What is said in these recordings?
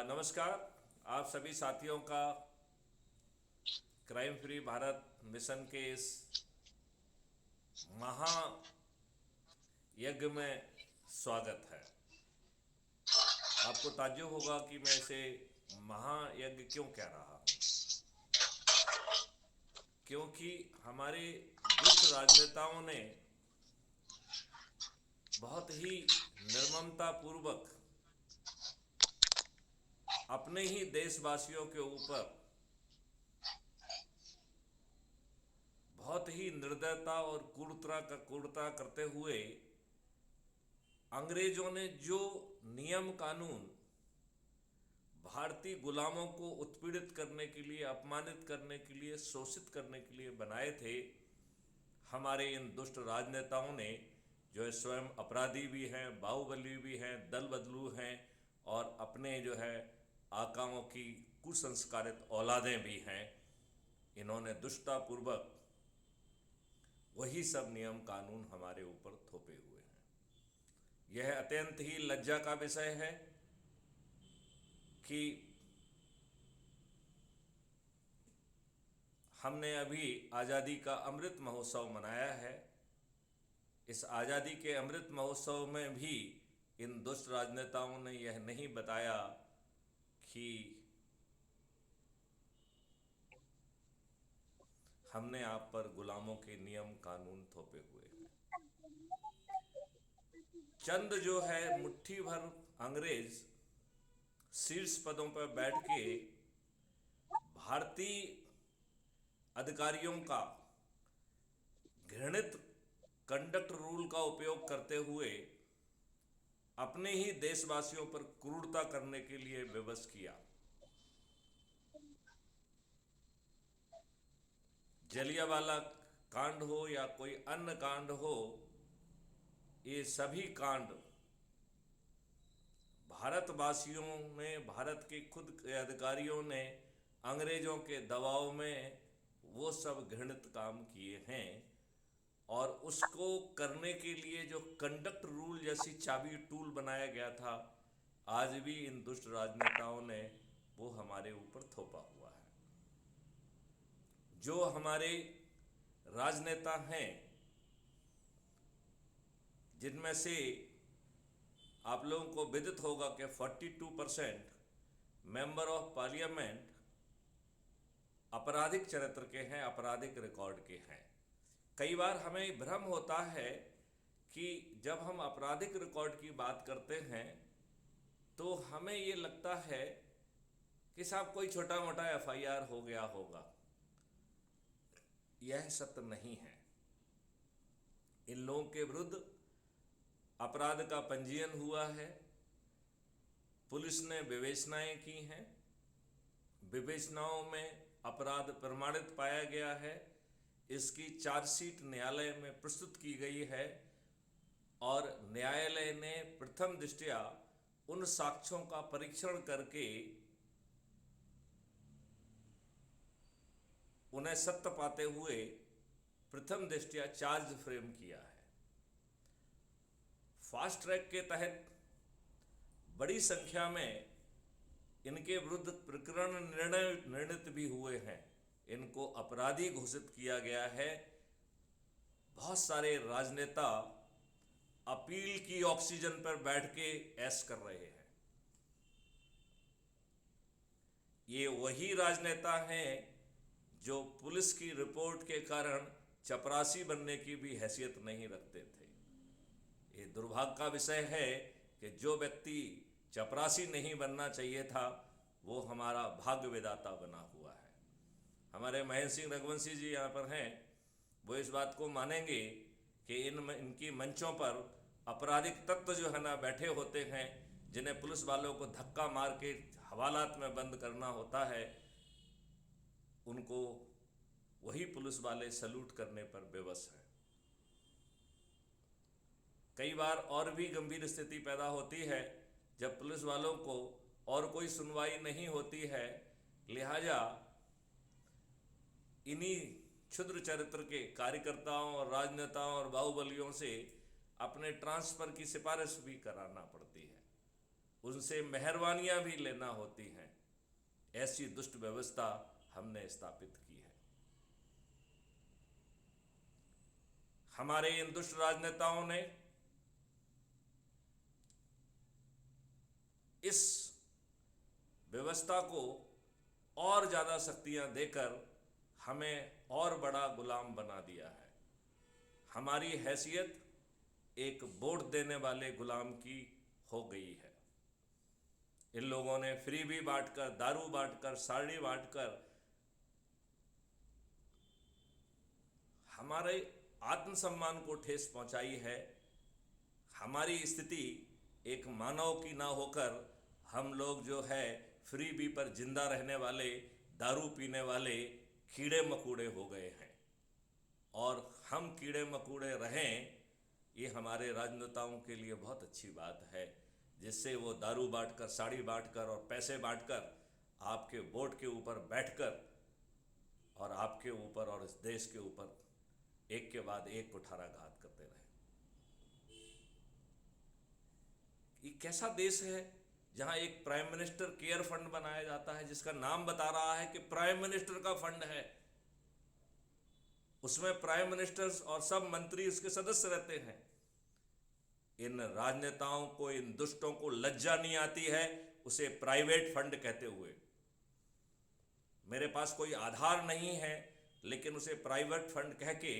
नमस्कार। आप सभी साथियों का क्राइम फ्री भारत मिशन के इस महायज्ञ में स्वागत है। आपको ताज्जुब होगा कि मैं इसे महायज्ञ क्यों कह रहा हूँ, क्योंकि हमारे दुष्ट राजनेताओं ने बहुत ही निर्ममता पूर्वक अपने ही देशवासियों के ऊपर बहुत ही निर्दयता और क्रूरता करते हुए अंग्रेजों ने जो नियम कानून भारतीय गुलामों को उत्पीड़ित करने के लिए, अपमानित करने के लिए, शोषित करने के लिए बनाए थे, हमारे इन दुष्ट राजनेताओं ने, जो है स्वयं अपराधी भी हैं, बाहुबली भी हैं, दल बदलू हैं और अपने जो है आकाओं की कुसंस्कारित औलादें भी हैं, इन्होंने दुष्टतापूर्वक वही सब नियम कानून हमारे ऊपर थोपे हुए हैं। यह अत्यंत ही लज्जा का विषय है कि हमने अभी आज़ादी का अमृत महोत्सव मनाया है। इस आज़ादी के अमृत महोत्सव में भी इन दुष्ट राजनेताओं ने यह नहीं बताया कि हमने आप पर गुलामों के नियम कानून थोपे हुए हैं। चंद जो है मुट्ठी भर अंग्रेज शीर्ष पदों पर बैठ के भारतीय अधिकारियों का घृणित कंडक्ट रूल का उपयोग करते हुए अपने ही देशवासियों पर क्रूरता करने के लिए विवश किया। जलियांवाला कांड हो या कोई अन्य कांड हो, ये सभी कांड भारतवासियों ने, भारत के खुद के अधिकारियों ने अंग्रेजों के दबाव में वो सब घृणित काम किए हैं। और उसको करने के लिए जो कंडक्ट रूल जैसी चाबी टूल बनाया गया था, आज भी इन दुष्ट राजनेताओं ने वो हमारे ऊपर थोपा हुआ है। जो हमारे राजनेता हैं, जिनमें से आप लोगों को विदित होगा कि 42% मेंबर ऑफ पार्लियामेंट आपराधिक चरित्र के हैं, आपराधिक रिकॉर्ड के हैं। कई बार हमें भ्रम होता है कि जब हम आपराधिक रिकॉर्ड की बात करते हैं तो हमें ये लगता है कि साहब कोई छोटा मोटा एफआईआर हो गया होगा। यह सत्य नहीं है। इन लोगों के विरुद्ध अपराध का पंजीयन हुआ है, पुलिस ने विवेचनाएं की हैं, विवेचनाओं में अपराध प्रमाणित पाया गया है, इसकी चार्जशीट न्यायालय में प्रस्तुत की गई है और न्यायालय ने प्रथम दृष्टया उन साक्ष्यों का परीक्षण करके उन्हें सत्य पाते हुए प्रथम दृष्टया चार्ज फ्रेम किया है। फास्ट ट्रैक के तहत बड़ी संख्या में इनके विरुद्ध प्रकरण निर्णित भी हुए हैं, इनको अपराधी घोषित किया गया है। बहुत सारे राजनेता अपील की ऑक्सीजन पर बैठ के ऐश कर रहे हैं। ये वही राजनेता हैं जो पुलिस की रिपोर्ट के कारण चपरासी बनने की भी हैसियत नहीं रखते थे। ये दुर्भाग्य का विषय है कि जो व्यक्ति चपरासी नहीं बनना चाहिए था, वो हमारा भाग्य विधाता बना हुआ है। हमारे महेंद्र सिंह रघुवंशी जी यहाँ पर हैं, वो इस बात को मानेंगे कि इनकी मंचों पर आपराधिक तत्व जो है ना बैठे होते हैं, जिन्हें पुलिस वालों को धक्का मार के हवालात में बंद करना होता है, उनको वही पुलिस वाले सैल्यूट करने पर बेबस हैं। कई बार और भी गंभीर स्थिति पैदा होती है जब पुलिस वालों को और कोई सुनवाई नहीं होती है, लिहाजा इन्हीं क्षुद्र चरित्र के कार्यकर्ताओं और राजनेताओं और बाहुबलियों से अपने ट्रांसफर की सिफारिश भी कराना पड़ती है। उनसे मेहरबानियां भी लेना होती हैं, ऐसी दुष्ट व्यवस्था हमने स्थापित की है। हमारे इन दुष्ट राजनेताओं ने इस व्यवस्था को और ज़्यादा शक्तियां देकर हमें और बड़ा गुलाम बना दिया है। हमारी हैसियत एक वोट देने वाले गुलाम की हो गई है। इन लोगों ने फ्री भी बांटकर, दारू बांटकर, साड़ी बांटकर हमारे आत्मसम्मान को ठेस पहुंचाई है। हमारी स्थिति एक मानव की ना होकर हम लोग जो है फ्री बी पर जिंदा रहने वाले, दारू पीने वाले कीड़े मकोड़े हो गए हैं। और हम कीड़े मकोड़े रहें, ये हमारे राजनेताओं के लिए बहुत अच्छी बात है, जिससे वो दारू बांटकर, साड़ी बांटकर और पैसे बांटकर आपके वोट के ऊपर बैठकर और आपके ऊपर और इस देश के ऊपर एक के बाद एक कुठाराघात करते रहे। ये कैसा देश है जहां एक प्राइम मिनिस्टर केयर फंड बनाया जाता है, जिसका नाम बता रहा है कि प्राइम मिनिस्टर का फंड है। उसमें प्राइम मिनिस्टर और सब मंत्री उसके सदस्य रहते हैं। इन राजनेताओं को, इन दुष्टों को लज्जा नहीं आती है उसे प्राइवेट फंड कहते हुए। मेरे पास कोई आधार नहीं है, लेकिन उसे प्राइवेट फंड कह के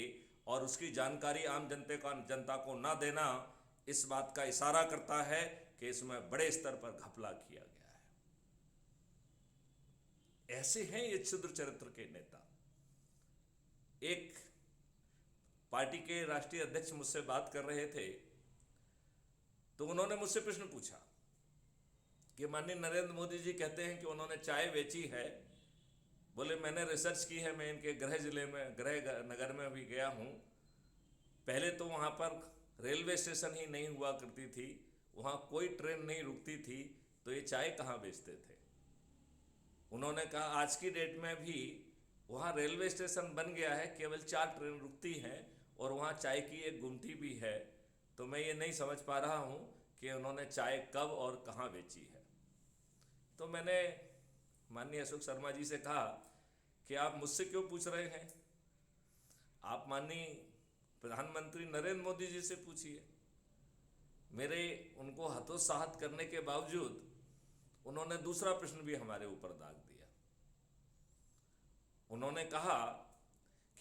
और उसकी जानकारी आम जनता को ना देना इस बात का इशारा करता है कि इसमें बड़े स्तर पर घपला किया गया है। ऐसे हैं ये क्षुद्र चरित्र के नेता। एक पार्टी के राष्ट्रीय अध्यक्ष मुझसे बात कर रहे थे, तो उन्होंने मुझसे प्रश्न पूछा कि माननीय नरेंद्र मोदी जी कहते हैं कि उन्होंने चाय बेची है। बोले मैंने रिसर्च की है, मैं इनके गृह जिले में, गृह नगर में भी गया हूँ। पहले तो वहाँ पर रेलवे स्टेशन ही नहीं हुआ करती थी, वहाँ कोई ट्रेन नहीं रुकती थी, तो ये चाय कहाँ बेचते थे। उन्होंने कहा आज की डेट में भी वहाँ रेलवे स्टेशन बन गया है, केवल 4 ट्रेन रुकती हैं और वहाँ चाय की एक गुमटी भी है। तो मैं ये नहीं समझ पा रहा हूँ कि उन्होंने चाय कब और कहाँ बेची है। तो मैंने माननीय अशोक शर्मा जी से कहा कि आप मुझसे क्यों पूछ रहे हैं, आप माननीय प्रधानमंत्री नरेंद्र मोदी जी से पूछिए। मेरे उनको हतोत्साहित करने के बावजूद उन्होंने दूसरा प्रश्न भी हमारे ऊपर दाग दिया। उन्होंने कहा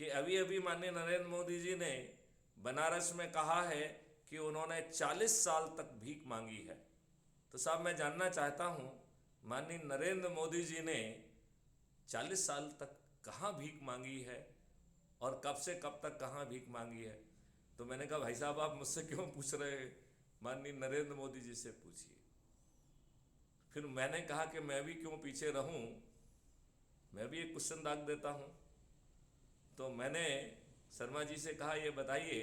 कि अभी अभी माननीय नरेंद्र मोदी जी ने बनारस में कहा है कि उन्होंने 40 साल तक भीख मांगी है। तो साहब मैं जानना चाहता हूँ, माननीय नरेंद्र मोदी जी ने 40 साल तक कहाँ भीख मांगी है और कब से कब तक कहाँ भीख मांगी है। तो मैंने कहा भाई साहब आप मुझसे क्यों पूछ रहे हैं, माननीय नरेंद्र मोदी जी से पूछिए। फिर मैंने कहा कि मैं भी क्यों पीछे रहूं, मैं भी एक क्वेश्चन दाग देता हूं। तो मैंने शर्मा जी से कहा ये बताइए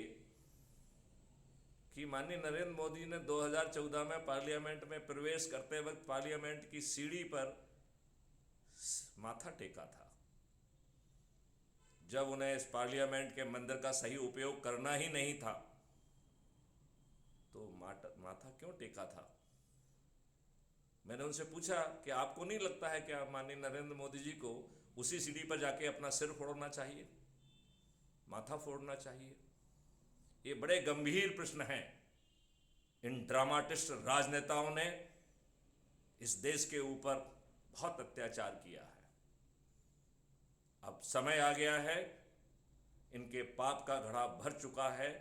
कि माननीय नरेंद्र मोदी ने 2014 में पार्लियामेंट में प्रवेश करते वक्त पार्लियामेंट की सीढ़ी पर माथा टेका था, जब उन्हें इस पार्लियामेंट के मंदिर का सही उपयोग करना ही नहीं था, तो माथा क्यों टेका था। मैंने उनसे पूछा कि आपको नहीं लगता है कि माननीय नरेंद्र मोदी जी को उसी सीढ़ी पर जाके अपना सिर फोड़ना चाहिए, माथा फोड़ना चाहिए। ये बड़े गंभीर प्रश्न हैं। इन ड्रामाटिस्ट राजनेताओं ने इस देश के ऊपर बहुत अत्याचार किया है। अब समय आ गया है, इनके पाप का घड़ा भर चुका है।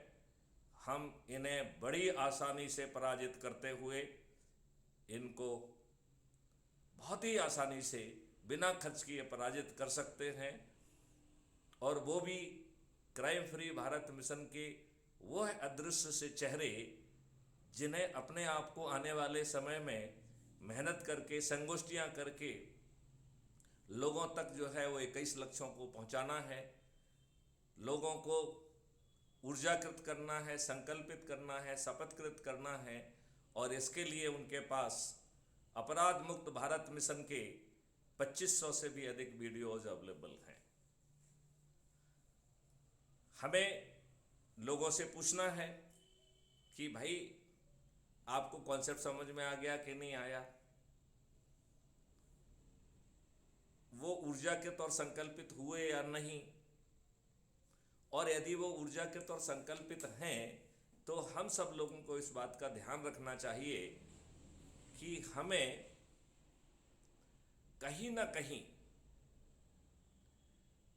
हम इन्हें बड़ी आसानी से पराजित करते हुए इनको बहुत ही आसानी से बिना खर्च किए पराजित कर सकते हैं, और वो भी क्राइम फ्री भारत मिशन के वह अदृश्य से चेहरे जिन्हें अपने आप को आने वाले समय में मेहनत करके, संगोष्ठियां करके लोगों तक जो है वो 21 लक्ष्यों को पहुंचाना है, लोगों को ऊर्जाकृत करना है, संकल्पित करना है, शपथकृत करना है। और इसके लिए उनके पास अपराध मुक्त भारत मिशन के 2500 से भी अधिक वीडियोज अवेलेबल हैं। हमें लोगों से पूछना है कि भाई आपको कॉन्सेप्ट समझ में आ गया कि नहीं आया? वो ऊर्जा के तौर संकल्पित हुए या नहीं? और यदि वो ऊर्जा के तौर संकल्पित हैं तो हम सब लोगों को इस बात का ध्यान रखना चाहिए कि हमें कहीं ना कहीं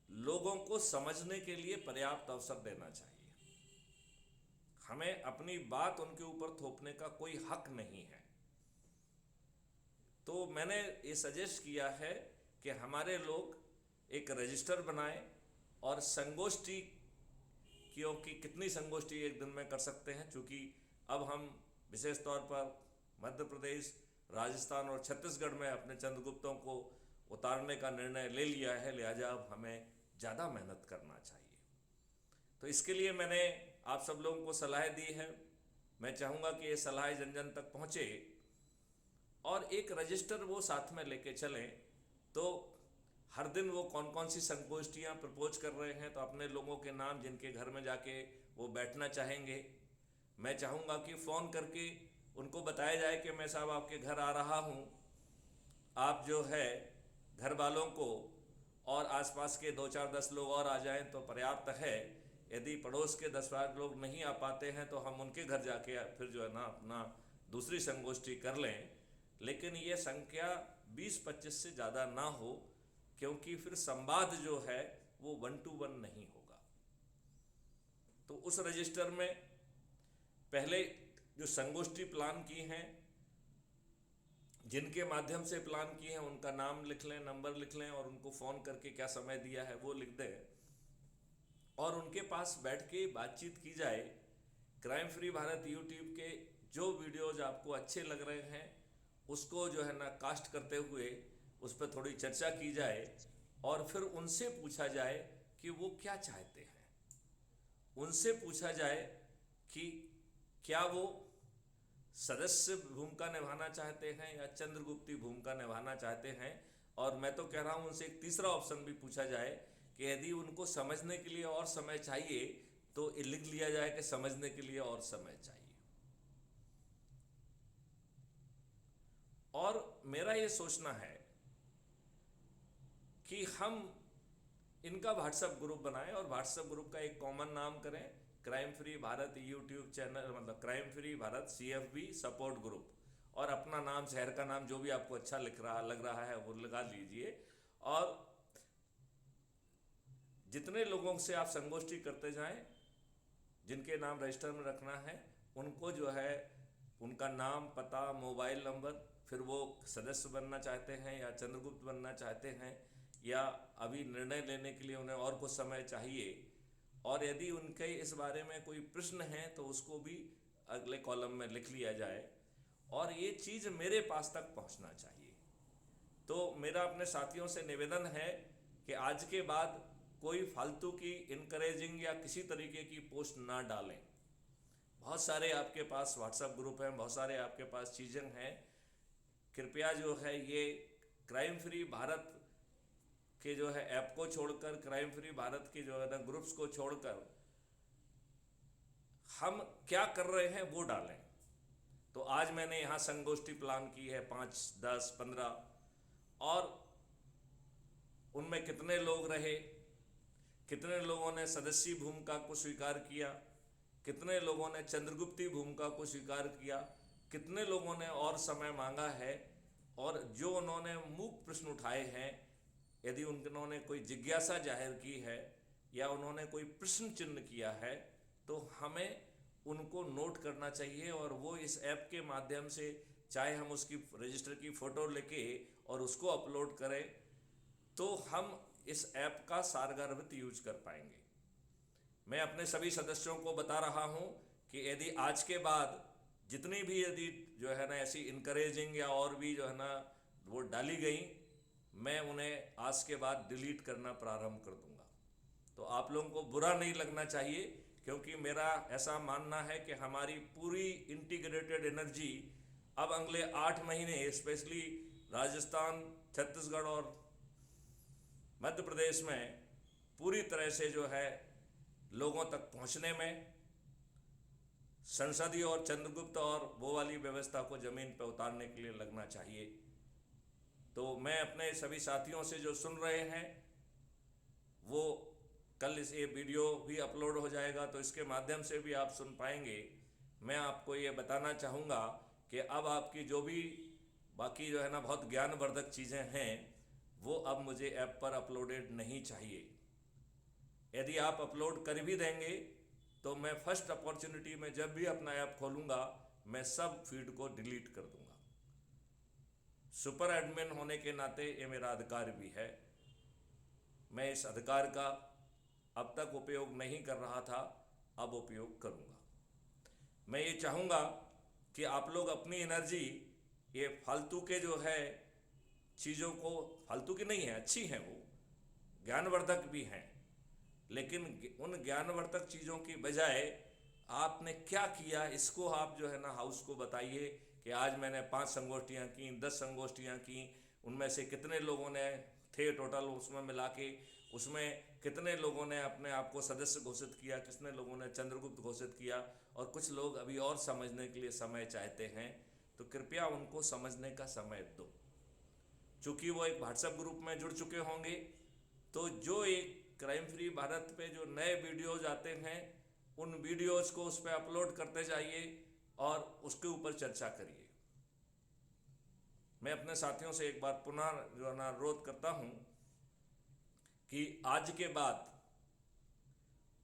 लोगों को समझने के लिए पर्याप्त अवसर देना चाहिए। हमें अपनी बात उनके ऊपर थोपने का कोई हक नहीं है। तो मैंने ये सजेस्ट किया है कि हमारे लोग एक रजिस्टर बनाएं और संगोष्ठी, क्योंकि कितनी संगोष्ठी एक दिन में कर सकते हैं, क्योंकि अब हम विशेष तौर पर मध्य प्रदेश, राजस्थान और छत्तीसगढ़ में अपने चंद्रगुप्तों को उतारने का निर्णय ले लिया है, लिहाजा अब हमें ज़्यादा मेहनत करना चाहिए। तो इसके लिए मैंने आप सब लोगों को सलाह दी है। मैं चाहूँगा कि ये सलाह जन जन तक पहुँचे और एक रजिस्टर वो साथ में लेके चलें। तो हर दिन वो कौन कौन सी संगोष्ठियाँ प्रपोज कर रहे हैं, तो अपने लोगों के नाम जिनके घर में जाके वो बैठना चाहेंगे, मैं चाहूँगा कि फ़ोन करके उनको बताया जाए कि मैं साहब आपके घर आ रहा हूँ, आप जो है घर वालों को और आसपास के 2-4-10 लोग और आ जाएं तो पर्याप्त है। यदि पड़ोस के 10-12 लोग नहीं आ पाते हैं तो हम उनके घर जाके फिर जो है ना अपना दूसरी संगोष्ठी कर लें, लेकिन ये संख्या 20-25 से ज़्यादा ना हो, क्योंकि फिर संवाद जो है वो 1 to 1 नहीं होगा। तो उस रजिस्टर में पहले जो संगोष्ठी प्लान की हैं, जिनके माध्यम से प्लान किए हैं, उनका नाम लिख लें, नंबर लिख लें और उनको फ़ोन करके क्या समय दिया है वो लिख दें और उनके पास बैठ के बातचीत की जाए। क्राइम फ्री भारत यूट्यूब के जो वीडियोज आपको अच्छे लग रहे हैं उसको जो है ना कास्ट करते हुए उस पर थोड़ी चर्चा की जाए और फिर उनसे पूछा जाए कि वो क्या चाहते हैं। उनसे पूछा जाए कि क्या वो सदस्य भूमिका निभाना चाहते हैं या चंद्रगुप्ती भूमिका निभाना चाहते हैं। और मैं तो कह रहा हूँ उनसे एक तीसरा ऑप्शन भी पूछा जाए कि यदि उनको समझने के लिए और समय चाहिए तो ये लिख लिया जाए कि समझने के लिए और समय चाहिए। और मेरा ये सोचना है कि हम इनका व्हाट्सएप ग्रुप बनाएं और व्हाट्सएप ग्रुप का एक कॉमन नाम करें, crime free Bharat YouTube channel, मतलब crime free Bharat CFB support group, और अपना नाम, शहर का नाम जो भी आपको अच्छा लग रहा है वो लगा लीजिए। और जितने लोगों से आप संगोष्ठी करते जाएं, जिनके नाम रजिस्टर में रखना है, उनको जो है उनका नाम, पता, मोबाइल नंबर, फिर वो सदस्य बनना चाहते हैं या चंद्रगुप्त बनना चाहते हैं या अभी निर्णय लेने के लिए उन्हें और कुछ समय चाहिए, और यदि उनके इस बारे में कोई प्रश्न है तो उसको भी अगले कॉलम में लिख लिया जाए और ये चीज़ मेरे पास तक पहुंचना चाहिए। तो मेरा अपने साथियों से निवेदन है कि आज के बाद कोई फालतू की इनकरेजिंग या किसी तरीके की पोस्ट ना डालें। बहुत सारे आपके पास व्हाट्सएप ग्रुप हैं, बहुत सारे आपके पास चीज़ें हैं, कृपया जो है ये क्राइम फ्री भारत के जो है ऐप को छोड़कर, क्राइम फ्री भारत के जो है ना ग्रुप्स को छोड़कर हम क्या कर रहे हैं वो डालें। तो आज मैंने यहाँ संगोष्ठी प्लान की है 5, 10, 15, और उनमें कितने लोग रहे, कितने लोगों ने सदस्यी भूमिका को स्वीकार किया, कितने लोगों ने चंद्रगुप्ती भूमिका को स्वीकार किया, कितने लोगों ने और समय मांगा है, और जो उन्होंने मूक प्रश्न उठाए हैं, यदि उन्होंने कोई जिज्ञासा जाहिर की है या उन्होंने कोई प्रश्न चिन्ह किया है तो हमें उनको नोट करना चाहिए। और वो इस ऐप के माध्यम से, चाहे हम उसकी रजिस्टर की फ़ोटो लेके और उसको अपलोड करें, तो हम इस ऐप का सारगर्भित यूज कर पाएंगे। मैं अपने सभी सदस्यों को बता रहा हूं कि यदि आज के बाद जितनी भी यदि जो है ना ऐसी इनकरेजिंग या और भी जो है ना वो डाली गई, मैं उन्हें आज के बाद डिलीट करना प्रारंभ कर दूंगा। तो आप लोगों को बुरा नहीं लगना चाहिए, क्योंकि मेरा ऐसा मानना है कि हमारी पूरी इंटीग्रेटेड एनर्जी अब अगले 8 महीने स्पेशली राजस्थान, छत्तीसगढ़ और मध्य प्रदेश में पूरी तरह से जो है लोगों तक पहुंचने में, संसदीय और चंद्रगुप्त और वो वाली व्यवस्था को ज़मीन पर उतारने के लिए लगना चाहिए। तो मैं अपने सभी साथियों से जो सुन रहे हैं वो कल इस ये वीडियो भी अपलोड हो जाएगा, तो इसके माध्यम से भी आप सुन पाएंगे। मैं आपको ये बताना चाहूँगा कि अब आपकी जो भी बाकी जो है ना बहुत ज्ञानवर्धक चीज़ें हैं वो अब मुझे ऐप पर अपलोडेड नहीं चाहिए। यदि आप अपलोड कर भी देंगे तो मैं फर्स्ट अपॉर्चुनिटी में जब भी अपना ऐप खोलूँगा मैं सब फीड को डिलीट कर दूँगा। सुपर एडमिन होने के नाते ये मेरा अधिकार भी है। मैं इस अधिकार का अब तक उपयोग नहीं कर रहा था, अब उपयोग करूँगा। मैं ये चाहूँगा कि आप लोग अपनी एनर्जी ये फालतू के जो है चीज़ों को, फालतू की नहीं है, अच्छी हैं, वो ज्ञानवर्धक भी हैं, लेकिन उन ज्ञानवर्धक चीज़ों की बजाय आपने क्या किया इसको आप जो है ना हाउस को बताइए कि आज मैंने 5 संगोष्ठियाँ की, 10 संगोष्ठियाँ की, उनमें से कितने लोगों ने थे टोटल उसमें मिला के, उसमें कितने लोगों ने अपने आप को सदस्य घोषित किया, कितने लोगों ने चंद्रगुप्त घोषित किया, और कुछ लोग अभी और समझने के लिए समय चाहते हैं, तो कृपया उनको समझने का समय दो। चूँकि वो एक व्हाट्सएप ग्रुप में जुड़ चुके होंगे, तो जो एक क्राइम फ्री भारत पे जो नए वीडियोज आते हैं उन वीडियोज को उस पर अपलोड करते जाइए और उसके ऊपर चर्चा करिए। मैं अपने साथियों से एक बार पुनः जो है ना अनुरोध करता हूँ कि आज के बाद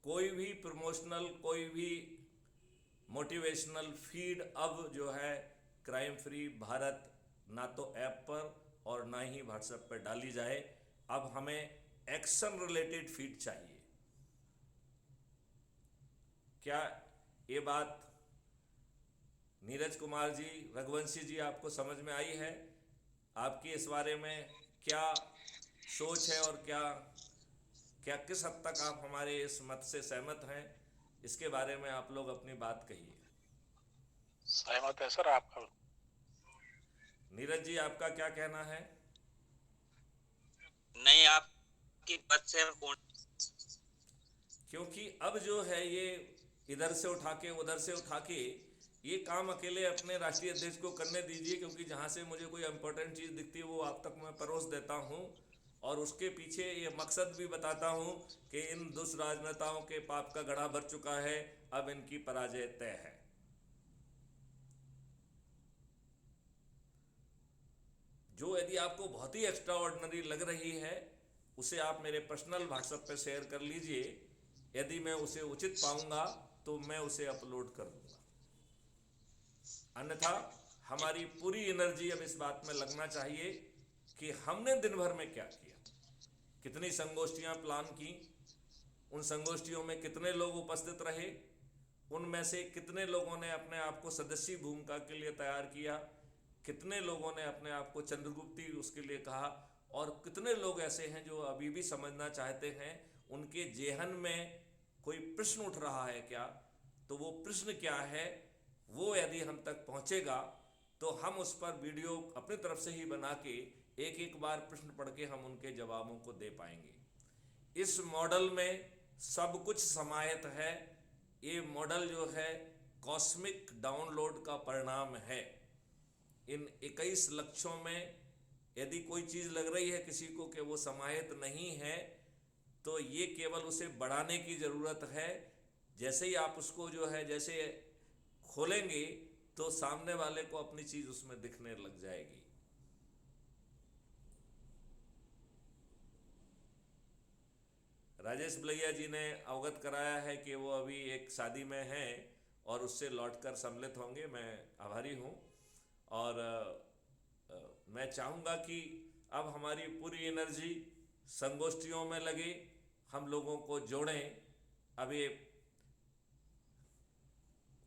कोई भी प्रमोशनल, कोई भी मोटिवेशनल फीड अब जो है क्राइम फ्री भारत ना तो ऐप पर और ना ही व्हाट्सएप पर डाली जाए। अब हमें एक्शन रिलेटेड फीड चाहिए। क्या ये बात नीरज कुमार जी, रघुवंशी जी आपको समझ में आई है? आपकी इस बारे में क्या सोच है और क्या क्या किस हद तक आप हमारे इस मत से सहमत हैं? इसके बारे में आप लोग अपनी बात कहिए। सहमत है सर आपका। नीरज जी आपका क्या कहना है? नहीं, आपकी बात से क्योंकि अब जो है ये इधर से उठा के उधर से उठा के ये काम अकेले अपने राष्ट्रीय अध्यक्ष को करने दीजिए, क्योंकि जहाँ से मुझे कोई इंपॉर्टेंट चीज़ दिखती है वो आप तक मैं परोस देता हूँ और उसके पीछे ये मकसद भी बताता हूँ कि इन दुष्ट राजनेताओं के पाप का घड़ा भर चुका है, अब इनकी पराजय तय है। जो यदि आपको बहुत ही एक्स्ट्रा ऑर्डिनरी लग रही है उसे आप मेरे पर्सनल व्हाट्सएप पे शेयर कर लीजिए। यदि मैं उसे उचित पाऊंगा तो मैं उसे अपलोड कर दूंगा, अन्यथा हमारी पूरी एनर्जी अब इस बात में लगना चाहिए कि हमने दिन भर में क्या किया, कितनी संगोष्ठियां प्लान की, उन संगोष्ठियों में कितने लोग उपस्थित रहे, उनमें से कितने लोगों ने अपने आप को सदस्यी भूमिका के लिए तैयार किया, कितने लोगों ने अपने आप को चंद्रगुप्ती उसके लिए कहा, और कितने लोग ऐसे हैं जो अभी भी समझना चाहते हैं। उनके जेहन में कोई प्रश्न उठ रहा है क्या, तो वो प्रश्न क्या है वो यदि हम तक पहुंचेगा तो हम उस पर वीडियो अपनी तरफ से ही बना के एक एक बार प्रश्न पढ़ के हम उनके जवाबों को दे पाएंगे। इस मॉडल में सब कुछ समाहित है। ये मॉडल जो है कॉस्मिक डाउनलोड का परिणाम है। इन 21 लक्ष्यों में यदि कोई चीज़ लग रही है किसी को कि वो समाहित नहीं है, तो ये केवल उसे बढ़ाने की ज़रूरत है। जैसे ही आप उसको जो है जैसे खोलेंगे तो सामने वाले को अपनी चीज़ उसमें दिखने लग जाएगी। राजेश बलैया जी ने अवगत कराया है कि वो अभी एक शादी में हैं और उससे लौटकर सम्मिलित होंगे। मैं आभारी हूँ और मैं चाहूँगा कि अब हमारी पूरी एनर्जी संगोष्ठियों में लगे, हम लोगों को जोड़ें। अब ये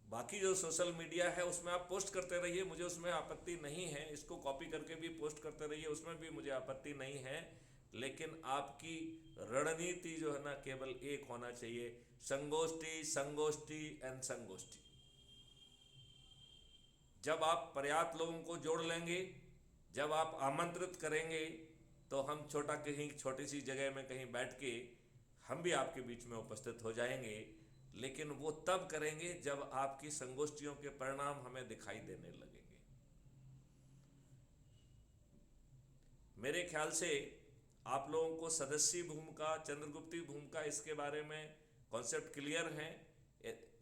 बाकी जो सोशल मीडिया है उसमें आप पोस्ट करते रहिए, मुझे उसमें आपत्ति नहीं है, इसको कॉपी करके भी पोस्ट करते रहिए, उसमें भी मुझे आपत्ति नहीं है, लेकिन आपकी रणनीति जो है ना केवल एक होना चाहिए, संगोष्ठी संगोष्ठी एंड संगोष्ठी। जब आप पर्याप्त लोगों को जोड़ लेंगे, जब आप आमंत्रित करेंगे, तो हम कहीं छोटी सी जगह में कहीं बैठ के हम भी आपके बीच में उपस्थित हो जाएंगे लेकिन वो तब करेंगे जब आपकी संगोष्ठियों के परिणाम हमें दिखाई देने लगेंगे। मेरे ख्याल से आप लोगों को सदस्यी भूमिका, चंद्रगुप्ती भूमिका, इसके बारे में कॉन्सेप्ट क्लियर हैं।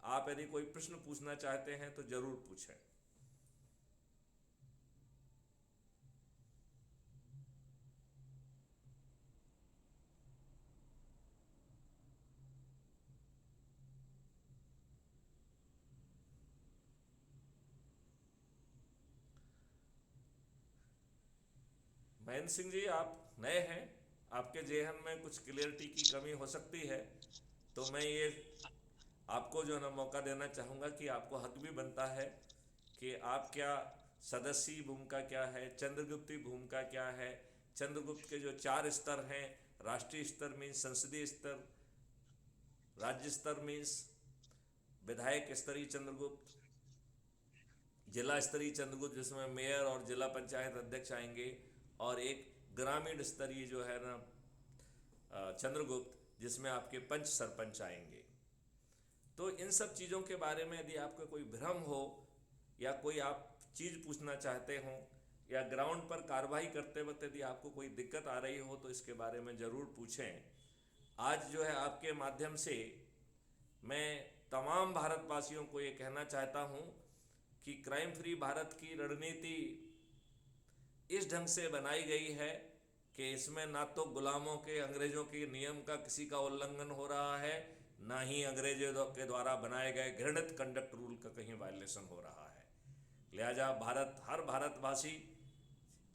आप यदि कोई प्रश्न पूछना चाहते हैं तो जरूर पूछें। महेंद्र सिंह जी, आप नए हैं, आपके जेहन में कुछ क्लियरिटी की कमी हो सकती है, तो मैं ये आपको जो है ना मौका देना चाहूँगा कि आपको हक भी बनता है कि आप क्या सदस्यी भूमिका क्या है, चंद्रगुप्ती भूमिका क्या है, चंद्रगुप्त के जो 4 स्तर हैं, राष्ट्रीय स्तर मीन्स संसदीय स्तर, राज्य स्तर मीन्स विधायक स्तरीय चंद्रगुप्त, जिला स्तरीय चंद्रगुप्त जिसमें मेयर और जिला पंचायत अध्यक्ष आएंगे, और एक ग्रामीण स्तरीय जो है ना चंद्रगुप्त जिसमें आपके पंच सरपंच आएंगे। तो इन सब चीज़ों के बारे में यदि आपका कोई भ्रम हो या कोई आप चीज़ पूछना चाहते हो या ग्राउंड पर कार्रवाई करते वक्त यदि आपको कोई दिक्कत आ रही हो तो इसके बारे में ज़रूर पूछें। आज जो है आपके माध्यम से मैं तमाम भारतवासियों को ये कहना चाहता हूँ कि क्राइम फ्री भारत की रणनीति इस ढंग से बनाई गई है कि इसमें ना तो गुलामों के, अंग्रेजों के नियम का किसी का उल्लंघन हो रहा है, ना ही अंग्रेजों के द्वारा बनाए गए घृणित कंडक्ट रूल का कहीं वायलेशन हो रहा है। लिहाजा हर भारतवासी,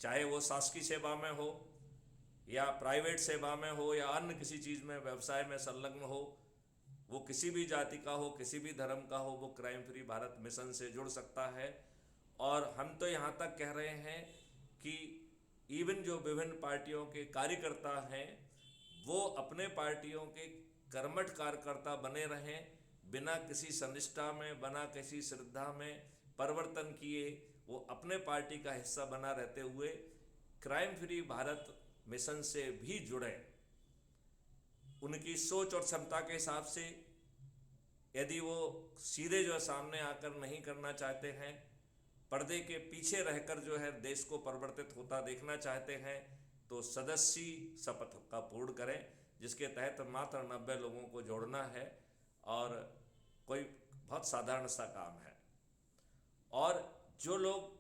चाहे वो शासकीय सेवा में हो या प्राइवेट सेवा में हो या अन्य किसी चीज़ में, व्यवसाय में संलग्न हो, वो किसी भी जाति का हो, किसी भी धर्म का हो, वो क्राइम फ्री भारत मिशन से जुड़ सकता है। और हम तो यहाँ तक कह रहे हैं कि इवन जो विभिन्न पार्टियों के कार्यकर्ता हैं वो अपने पार्टियों के कर्मठ कार्यकर्ता बने रहें, बिना किसी संनिष्ठा में, बिना किसी श्रद्धा में परिवर्तन किए वो अपने पार्टी का हिस्सा बना रहते हुए क्राइम फ्री भारत मिशन से भी जुड़े। उनकी सोच और क्षमता के हिसाब से यदि वो सीधे जो सामने आकर नहीं करना चाहते हैं, पर्दे के पीछे रहकर जो है देश को परिवर्तित होता देखना चाहते हैं, तो सदस्यी शपथ का पूर्ण करें, जिसके तहत मात्र 90 लोगों को जोड़ना है और कोई बहुत साधारण सा काम है। और जो लोग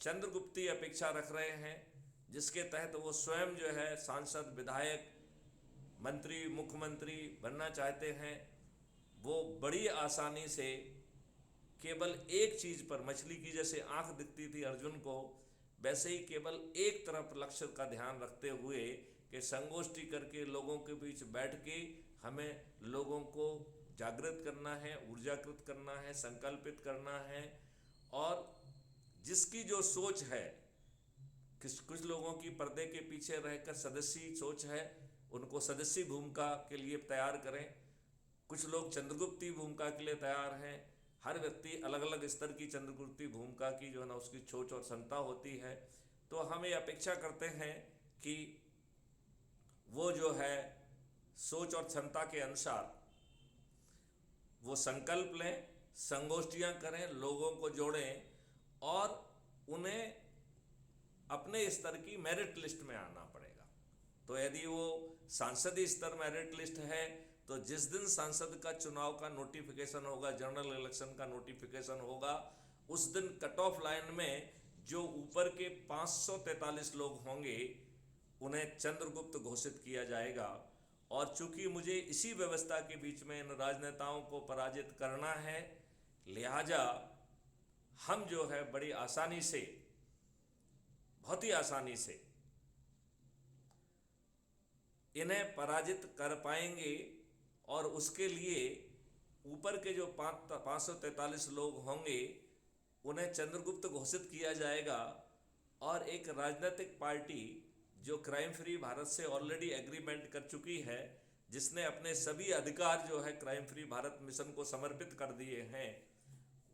चंद्रगुप्ती अपेक्षा रख रहे हैं, जिसके तहत वो स्वयं जो है सांसद, विधायक, मंत्री, मुख्यमंत्री बनना चाहते हैं, वो बड़ी आसानी से केवल एक चीज़ पर, मछली की जैसे आंख दिखती थी अर्जुन को, वैसे ही केवल एक तरफ लक्ष्य का ध्यान रखते हुए कि संगोष्ठी करके लोगों के बीच बैठ के हमें लोगों को जागृत करना है, ऊर्जाकृत करना है, संकल्पित करना है। और जिसकी जो सोच है, कुछ लोगों की पर्दे के पीछे रहकर सदस्यी सोच है, उनको सदस्यी भूमिका के लिए तैयार करें। कुछ लोग चंद्रगुप्ती भूमिका के लिए तैयार हैं। हर व्यक्ति अलग अलग स्तर की चंद्रगुप्ती भूमिका की जो है ना उसकी सोच और क्षमता होती है। तो हम ये अपेक्षा करते हैं कि वो जो है सोच और क्षमता के अनुसार वो संकल्प लें, संगोष्ठियां करें, लोगों को जोड़ें और उन्हें अपने स्तर की मेरिट लिस्ट में आना पड़ेगा। तो यदि वो सांसदीय स्तर मेरिट लिस्ट है तो जिस दिन सांसद का चुनाव का नोटिफिकेशन होगा, जनरल इलेक्शन का नोटिफिकेशन होगा, उस दिन कट ऑफ लाइन में जो ऊपर के 543 लोग होंगे उन्हें चंद्रगुप्त घोषित किया जाएगा। और चूंकि मुझे इसी व्यवस्था के बीच में इन राजनेताओं को पराजित करना है, लिहाजा हम जो है बड़ी आसानी से, बहुत ही आसानी से इन्हें पराजित कर पाएंगे। और उसके लिए ऊपर के जो 543 लोग होंगे उन्हें चंद्रगुप्त घोषित किया जाएगा। और एक राजनीतिक पार्टी जो क्राइम फ्री भारत से ऑलरेडी एग्रीमेंट कर चुकी है, जिसने अपने सभी अधिकार जो है क्राइम फ्री भारत मिशन को समर्पित कर दिए हैं,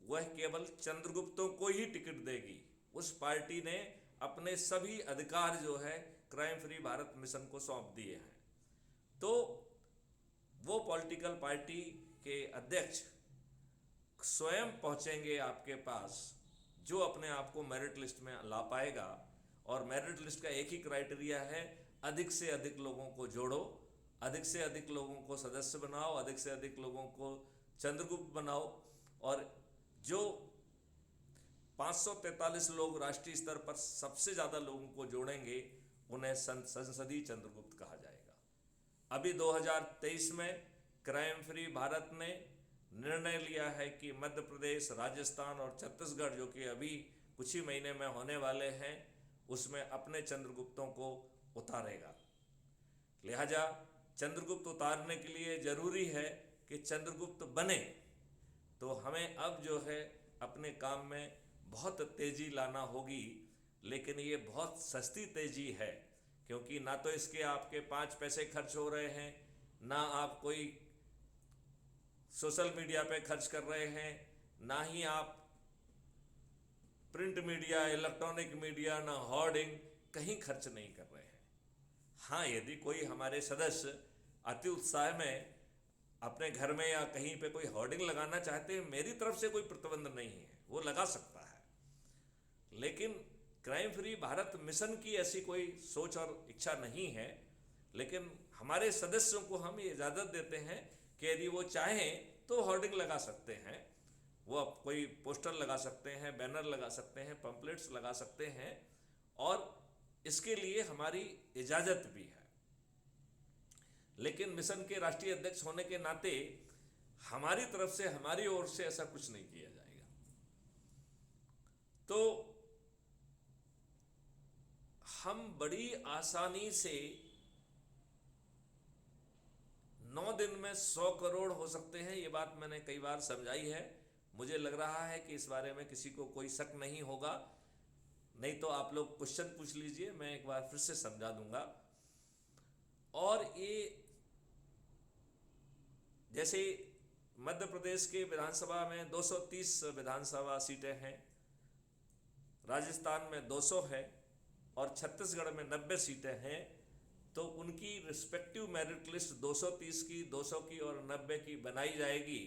वह केवल चंद्रगुप्तों को ही टिकट देगी। उस पार्टी ने अपने सभी अधिकार जो है क्राइम फ्री भारत मिशन को सौंप दिए हैं। तो वो पॉलिटिकल पार्टी के अध्यक्ष स्वयं पहुंचेंगे आपके पास, जो अपने आप को मेरिट लिस्ट में ला पाएगा। और मेरिट लिस्ट का एक ही क्राइटेरिया है, अधिक से अधिक लोगों को जोड़ो, अधिक से अधिक लोगों को सदस्य बनाओ, अधिक से अधिक लोगों को चंद्रगुप्त बनाओ। और जो 543 लोग राष्ट्रीय स्तर पर सबसे ज़्यादा लोगों को जोड़ेंगे, उन्हें संसदीय चंद्रगुप्त कहा जाएगा। अभी 2023 में क्राइम फ्री भारत ने निर्णय लिया है कि मध्य प्रदेश, राजस्थान और छत्तीसगढ़, जो कि अभी कुछ ही महीने में होने वाले हैं, उसमें अपने चंद्रगुप्तों को उतारेगा। लिहाजा चंद्रगुप्त उतारने के लिए जरूरी है कि चंद्रगुप्त बने। तो हमें अब जो है अपने काम में बहुत तेजी लाना होगी, लेकिन ये बहुत सस्ती तेजी है, क्योंकि ना तो इसके आपके 5 पैसे खर्च हो रहे हैं, ना आप कोई सोशल मीडिया पे खर्च कर रहे हैं, ना ही आप प्रिंट मीडिया, इलेक्ट्रॉनिक मीडिया, ना होर्डिंग, कहीं खर्च नहीं कर रहे हैं। हाँ, यदि कोई हमारे सदस्य अति उत्साह में अपने घर में या कहीं पे कोई होर्डिंग लगाना चाहते हैं, मेरी तरफ से कोई प्रतिबंध नहीं है, वो लगा सकता है। लेकिन क्राइम फ्री भारत मिशन की ऐसी कोई सोच और इच्छा नहीं है। लेकिन हमारे सदस्यों को हम ये इजाज़त देते हैं कि यदि वो चाहें तो होर्डिंग लगा सकते हैं, वो कोई पोस्टर लगा सकते हैं, बैनर लगा सकते हैं, पंपलेट्स लगा सकते हैं, और इसके लिए हमारी इजाज़त भी है। लेकिन मिशन के राष्ट्रीय अध्यक्ष होने के नाते हमारी तरफ से, हमारी ओर से ऐसा कुछ नहीं किया जाएगा। तो हम बड़ी आसानी से 9 दिन में 100 करोड़ हो सकते हैं, ये बात मैंने कई बार समझाई है। मुझे लग रहा है कि इस बारे में किसी को कोई शक नहीं होगा, नहीं तो आप लोग क्वेश्चन पूछ लीजिए, मैं एक बार फिर से समझा दूंगा। और ये जैसे मध्य प्रदेश के विधानसभा में 230 विधानसभा सीटें हैं, राजस्थान में 200 है और छत्तीसगढ़ में 90 सीटें हैं, तो उनकी रिस्पेक्टिव मेरिट लिस्ट 230 की, 200 की और 90 की बनाई जाएगी।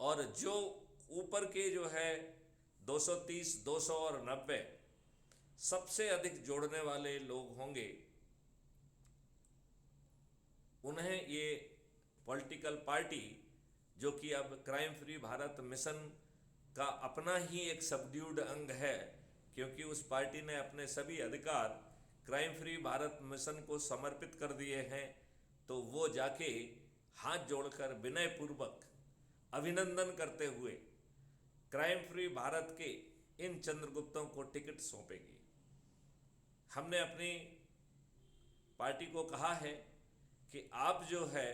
और जो ऊपर के जो है 230, 200 और 90 सबसे अधिक जोड़ने वाले लोग होंगे, उन्हें ये पॉलिटिकल पार्टी, जो कि अब क्राइम फ्री भारत मिशन का अपना ही एक सबड्यूड अंग है, क्योंकि उस पार्टी ने अपने सभी अधिकार क्राइम फ्री भारत मिशन को समर्पित कर दिए हैं, तो वो जाके हाथ जोड़कर विनय पूर्वक अभिनंदन करते हुए क्राइम फ्री भारत के इन चंद्रगुप्तों को टिकट सौंपेगी। हमने अपनी पार्टी को कहा है कि आप जो है,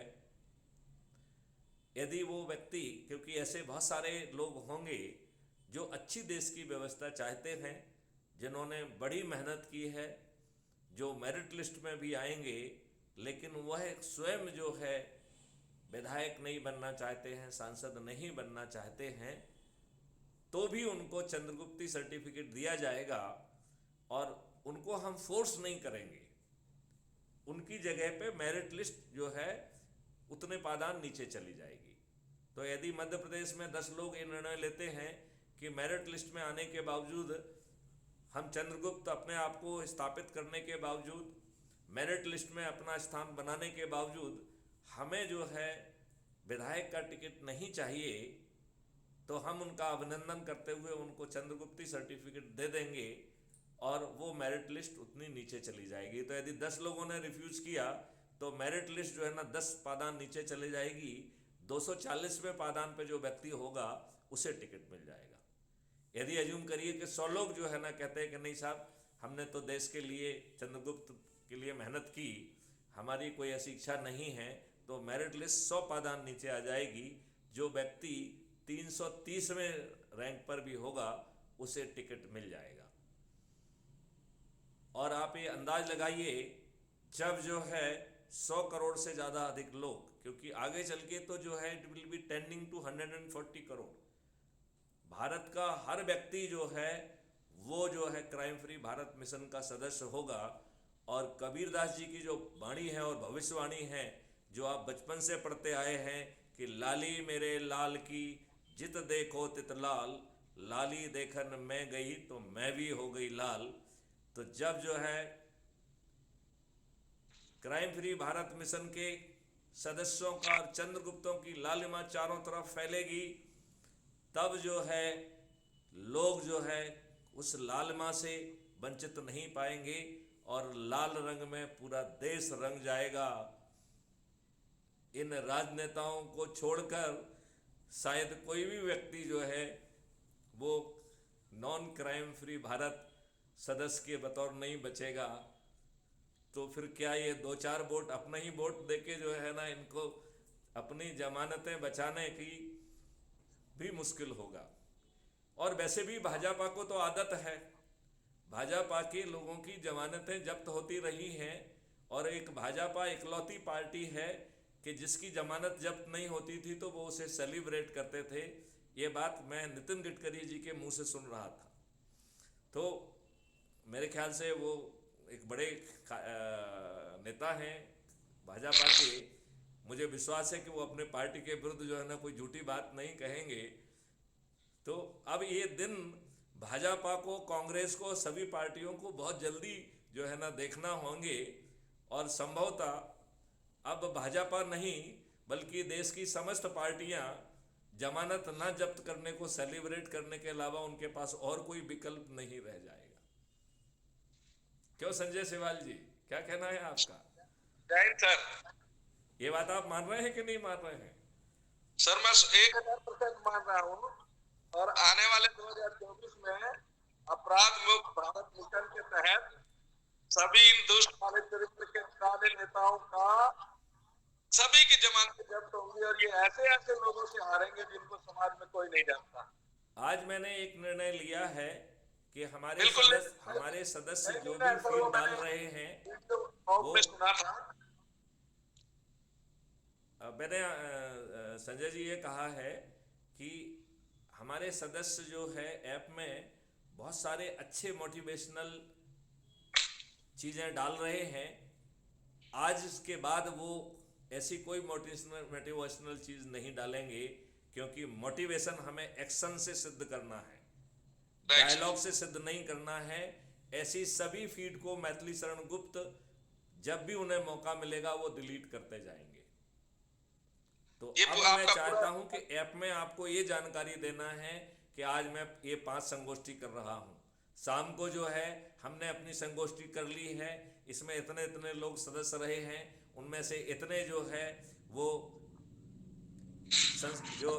यदि वो व्यक्ति, क्योंकि ऐसे बहुत सारे लोग होंगे जो अच्छी देश की व्यवस्था चाहते हैं, जिन्होंने बड़ी मेहनत की है, जो मेरिट लिस्ट में भी आएंगे, लेकिन वह स्वयं जो है विधायक नहीं बनना चाहते हैं, सांसद नहीं बनना चाहते हैं, तो भी उनको चंद्रगुप्ती सर्टिफिकेट दिया जाएगा और उनको हम फोर्स नहीं करेंगे। उनकी जगह पे मेरिट लिस्ट जो है उतने पादान नीचे चली जाएगी। तो यदि मध्य प्रदेश में 10 लोग ये निर्णय लेते हैं कि मेरिट लिस्ट में आने के बावजूद, हम चंद्रगुप्त अपने आप को स्थापित करने के बावजूद, मेरिट लिस्ट में अपना स्थान बनाने के बावजूद हमें जो है विधायक का टिकट नहीं चाहिए, तो हम उनका अभिनंदन करते हुए उनको चंद्रगुप्ती सर्टिफिकेट दे देंगे और वो मेरिट लिस्ट उतनी नीचे चली जाएगी। तो यदि 10 लोगों ने रिफ्यूज़ किया तो मेरिट लिस्ट जो है ना 10 पादान नीचे चले जाएगी, 240वें पादान पे जो व्यक्ति होगा उसे टिकट मिल जाएगा। यदि अज्यूम करिए कि 100 लोग जो है ना कहते हैं कि नहीं साहब, हमने तो देश के लिए, चंद्रगुप्त के लिए मेहनत की, हमारी कोई ऐसी इच्छा नहीं है, तो मेरिट लिस्ट 100 पादान नीचे आ जाएगी। जो व्यक्ति 330वें रैंक पर भी होगा उसे टिकट मिल जाएगा। और आप ये अंदाज लगाइए, जब जो है 100 करोड़ से ज़्यादा अधिक लोग, क्योंकि आगे चल के तो जो है it will be tending to 140 crore, Bharat का हर व्यक्ति जो है वो जो है क्राइम फ्री भारत मिशन का सदस्य होगा। और कबीरदास जी की जो वाणी है और भविष्यवाणी है, जो आप बचपन से पढ़ते आए हैं कि लाली मेरे लाल की जित देखो तित लाल, लाली देखन मैं गई तो मैं भी हो गई लाल। तो जब जो है क्राइम फ्री भारत मिशन के सदस्यों का और चंद्रगुप्तों की लालिमा चारों तरफ फैलेगी, तब जो है लोग जो है उस लालिमा से वंचित नहीं पाएंगे और लाल रंग में पूरा देश रंग जाएगा। इन राजनेताओं को छोड़कर शायद कोई भी व्यक्ति जो है वो नॉन क्राइम फ्री भारत सदस्य के बतौर नहीं बचेगा। तो फिर क्या ये 2-4 वोट अपना ही वोट देके जो है ना इनको अपनी जमानतें बचाने की भी मुश्किल होगा। और वैसे भी भाजपा को तो आदत है, भाजपा के लोगों की जमानतें जब्त होती रही हैं और एक भाजपा इकलौती पार्टी है कि जिसकी जमानत जब्त नहीं होती थी तो वो उसे सेलिब्रेट करते थे। ये बात मैं नितिन गडकरी जी के मुंह से सुन रहा था। तो मेरे ख्याल से वो एक बड़े नेता हैं भाजपा के, मुझे विश्वास है कि वो अपने पार्टी के विरुद्ध जो है ना कोई झूठी बात नहीं कहेंगे। तो अब ये दिन भाजपा को, कांग्रेस को, सभी पार्टियों को बहुत जल्दी जो है ना देखना होंगे और संभवतः अब भाजपा नहीं बल्कि देश की समस्त पार्टियां जमानत न जब्त करने को सेलिब्रेट करने के अलावा उनके पास और कोई विकल्प नहीं रह जाएगा। क्यों संजय सेवाल जी, क्या कहना है आपका? जय सर। ये बात आप मान रहे हैं कि नहीं मान रहे हैं? सर मैं 1000% मान रहा हूँ और आने वाले 2024 में अपराध मुक्त भारत मिशन के तहत सभी इन दुष्ट काले चरित्र के काले नेताओं का सभी की जमानतें जब्त होंगी और ये ऐसे ऐसे लोगों से हारेंगे जिनको समाज में कोई नहीं जानता। आज मैंने एक निर्णय लिया है कि हमारे बिल्कुल सदस्य जो भी फीड डाल रहे हैं वो सुना था। मैंने संजय जी ये कहा है कि हमारे सदस्य जो है ऐप में बहुत सारे अच्छे मोटिवेशनल चीज़ें डाल रहे हैं। आज इसके बाद वो ऐसी कोई मोटिवेशनल चीज़ नहीं डालेंगे क्योंकि मोटिवेशन हमें एक्शन से सिद्ध करना है, डायलॉग से सिद्ध नहीं करना है। ऐसी सभी फीड को मैथिली शरण गुप्त जब भी उन्हें मौका मिलेगा वो डिलीट करते जाएंगे। तो अब मैं चाहता हूं कि ऐप में आपको ये जानकारी देना है कि आज मैं ये 5 संगोष्ठी कर रहा हूं। शाम को जो है हमने अपनी संगोष्ठी कर ली है, इसमें इतने इतने लोग सदस्य रहे हैं, उनमें से इतने जो है वो जो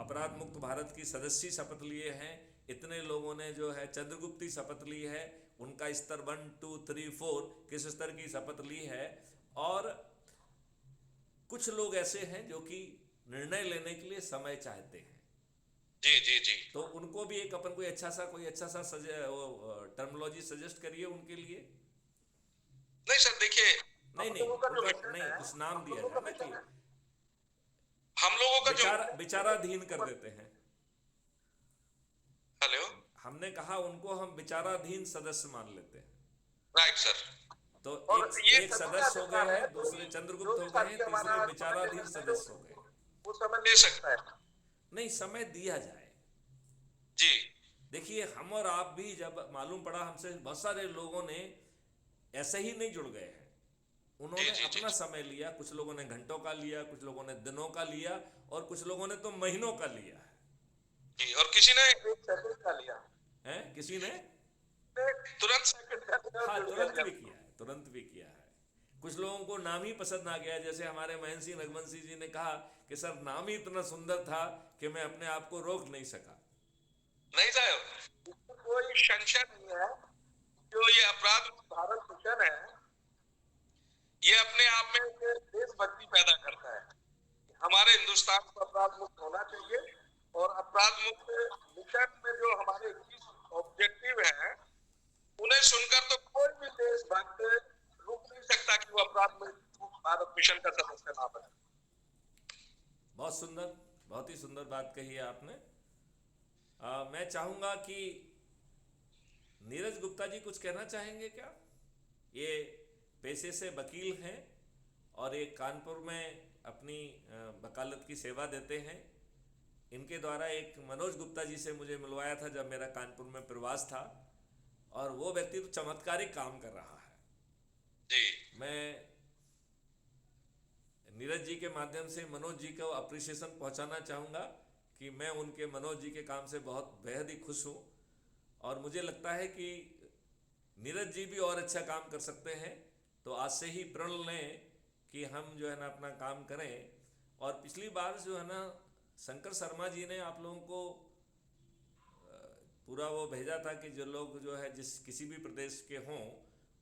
अपराध मुक्त भारत की सदस्य शपथ लिए हैं, इतने लोगों ने जो है चंद्रगुप्ती शपथ ली है। उनका स्तर 1, 2, 3, 4 किस स्तर की शपथ ली है। और कुछ लोग ऐसे हैं जो कि निर्णय लेने के लिए समय चाहते हैं। जी जी जी। तो उनको भी एक अपन कोई अच्छा सा टर्मिनोलॉजी सजेस्ट करिए उनके लिए। नहीं सर देखिए, नहीं कुछ नाम दिया जाए ना कि हम लोगों का विचाराधीन कर देते हैं। हेलो, हमने कहा उनको हम विचाराधीन सदस्य मान लेते हैं। Right sir. तो एक सदस्य हो गए हैं, दूसरे चंद्रगुप्त हो गए हैं, तीसरे विचाराधीन सदस्य हो गए। वो समय ले सकता है। नहीं, समय दिया जाए जी। देखिए हम और आप भी जब मालूम पड़ा हमसे बहुत सारे लोगों ने ऐसे ही नहीं जुड़ गए हैं, उन्होंने अपना समय लिया। कुछ लोगों ने घंटों का लिया, कुछ लोगों ने दिनों का लिया और कुछ लोगों ने तो महीनों का लिया है जी। और किसी ने 1 सेकंड का लिया है, किसी ने तुरंत सेकंड का लिया। हाँ, तुरंत भी किया है। कुछ लोगों को नाम ही पसंद आ गया, जैसे हमारे महेंद्र सिंह रघुवंशी जी ने कहा कि सर नाम ही इतना सुंदर था कि मैं अपने आप को रोक नहीं सका। नहीं साहब, कोई संशय नहीं है। जो ये अपराध भारत मिशन है, ये अपने आप में देशभक्ति पैदा करता है। हमारे हिंदुस्तान को अपराध मुक्त होना चाहिए और अपराध मुक्त मिशन में जो हमारे 21 ऑब्जेक्टिव हैं, उन्हें सुनकर तो कोई भी देशभक्त रुक नहीं सकता कि वो अपराध मुक्त भारत मिशन का सदस्य ना बने। बहुत सुंदर, बहुत ही सुंदर बात कही है आपने। मैं चाहूंगा कि नीरज गुप्ता जी कुछ कहना चाहेंगे क्या? ये पेशे से वकील हैं और एक कानपुर में अपनी वकालत की सेवा देते हैं। इनके द्वारा एक मनोज गुप्ता जी से मुझे मिलवाया था जब मेरा कानपुर में प्रवास था, और वो व्यक्ति तो चमत्कारिक काम कर रहा है। जी मैं नीरज जी के माध्यम से मनोज जी को अप्रिसिएशन पहुंचाना चाहूँगा कि मैं उनके मनोज जी के काम से बहुत बेहद ही खुश हूँ, और मुझे लगता है कि नीरज जी भी और अच्छा काम कर सकते हैं। तो आज से ही प्रण लें कि हम जो है ना अपना काम करें। और पिछली बार जो है ना शंकर शर्मा जी ने आप लोगों को पूरा वो भेजा था कि जो लोग जो है जिस किसी भी प्रदेश के हों,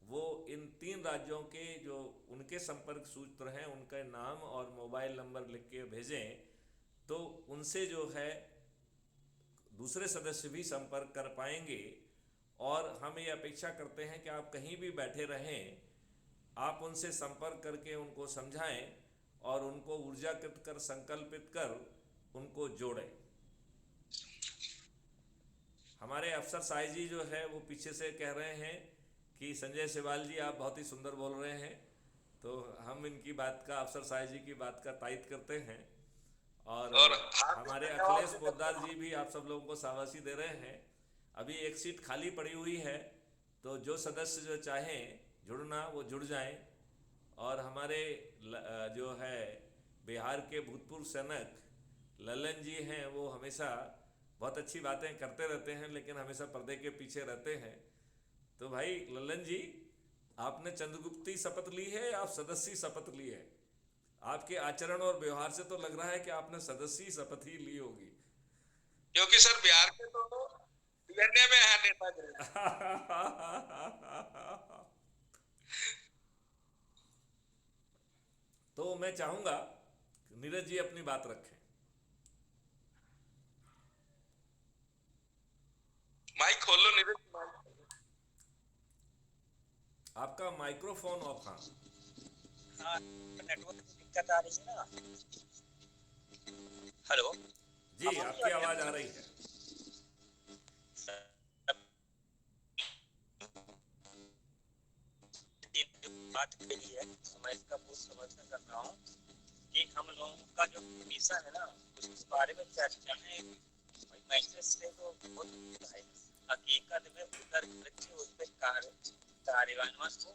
वो इन 3 राज्यों के जो उनके संपर्क सूत्र हैं उनका नाम और मोबाइल नंबर लिख के भेजें, तो उनसे जो है दूसरे सदस्य भी संपर्क कर पाएंगे। और हम ये अपेक्षा करते हैं कि आप कहीं भी बैठे रहें, आप उनसे संपर्क करके उनको समझाएं और उनको ऊर्जाकृत कर, संकल्पित कर उनको जोड़ें। हमारे अफसर साई जी जो है वो पीछे से कह रहे हैं कि संजय सिवाल जी आप बहुत ही सुंदर बोल रहे हैं, तो हम इनकी बात का, अफसर साई जी की बात का तायद करते हैं। और हमारे अखिलेश पोद्दार जी भी आप सब लोगों को शाबाशी दे रहे हैं। अभी एक सीट खाली पड़ी हुई है, तो जो सदस्य जो चाहें जुड़ना वो जुड़ जाएं। और हमारे जो है बिहार के भूतपूर्व सैनिक ललन जी हैं, वो हमेशा बहुत अच्छी बातें करते रहते हैं लेकिन हमेशा पर्दे के पीछे रहते हैं। तो भाई ललन जी, आपने चंद्रगुप्ती शपथ ली है या आप सदस्य शपथ ली है? आपके आचरण और व्यवहार से तो लग रहा है कि आपने सदस्य शपथ ही ली होगी। क्योंकि सर बिहार के तो डीएनए में है नेताजी। तो मैं चाहूंगा नीरज जी अपनी बात रखें। माइक खोल लो नीरज। आपका माइक्रोफोन ऑफ। हाँ हाँ, नेटवर्क की दिक्कत आ रही है ना। हेलो जी, आपकी आवाज आ रही है। बात के लिए मैं इसका बहुत समर्थन कर रहा हूँ कि हम लोगों का जो मिशन है ना, उस बारे में चर्चा है। मैसेज से तो बहुत है, हकीकत में उतर करके उस पर कार्यान्वयन को,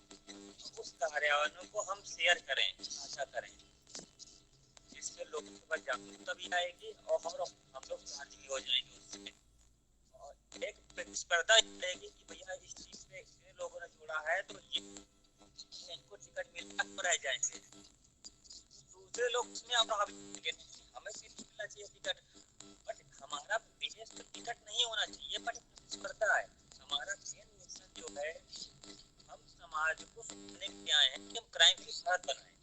उस कार्यान्वयन को हम शेयर करें, साझा करें, जिससे लोगों के पास जागरूकता भी आएगी और हम लोग शादी हो जाएंगे उससे। और एक प्रतिस्पर्धा रहेगी कि भैया इस चीज पे इतने लोगों ने जुड़ा है तो ये इनको टिकट मिलना तो रह जाएंगे, दूसरे लोग उसमें प्रभावित। हमें भी मिलना चाहिए टिकट, बट हमारा बिजनेस तो टिकट नहीं होना चाहिए, बट प्रतिस्पर्धा है। हमारा मेन मिशन जो है, हम समाज को सुनने के आए हैं कि हम क्राइम फ्री भारत बनाएं।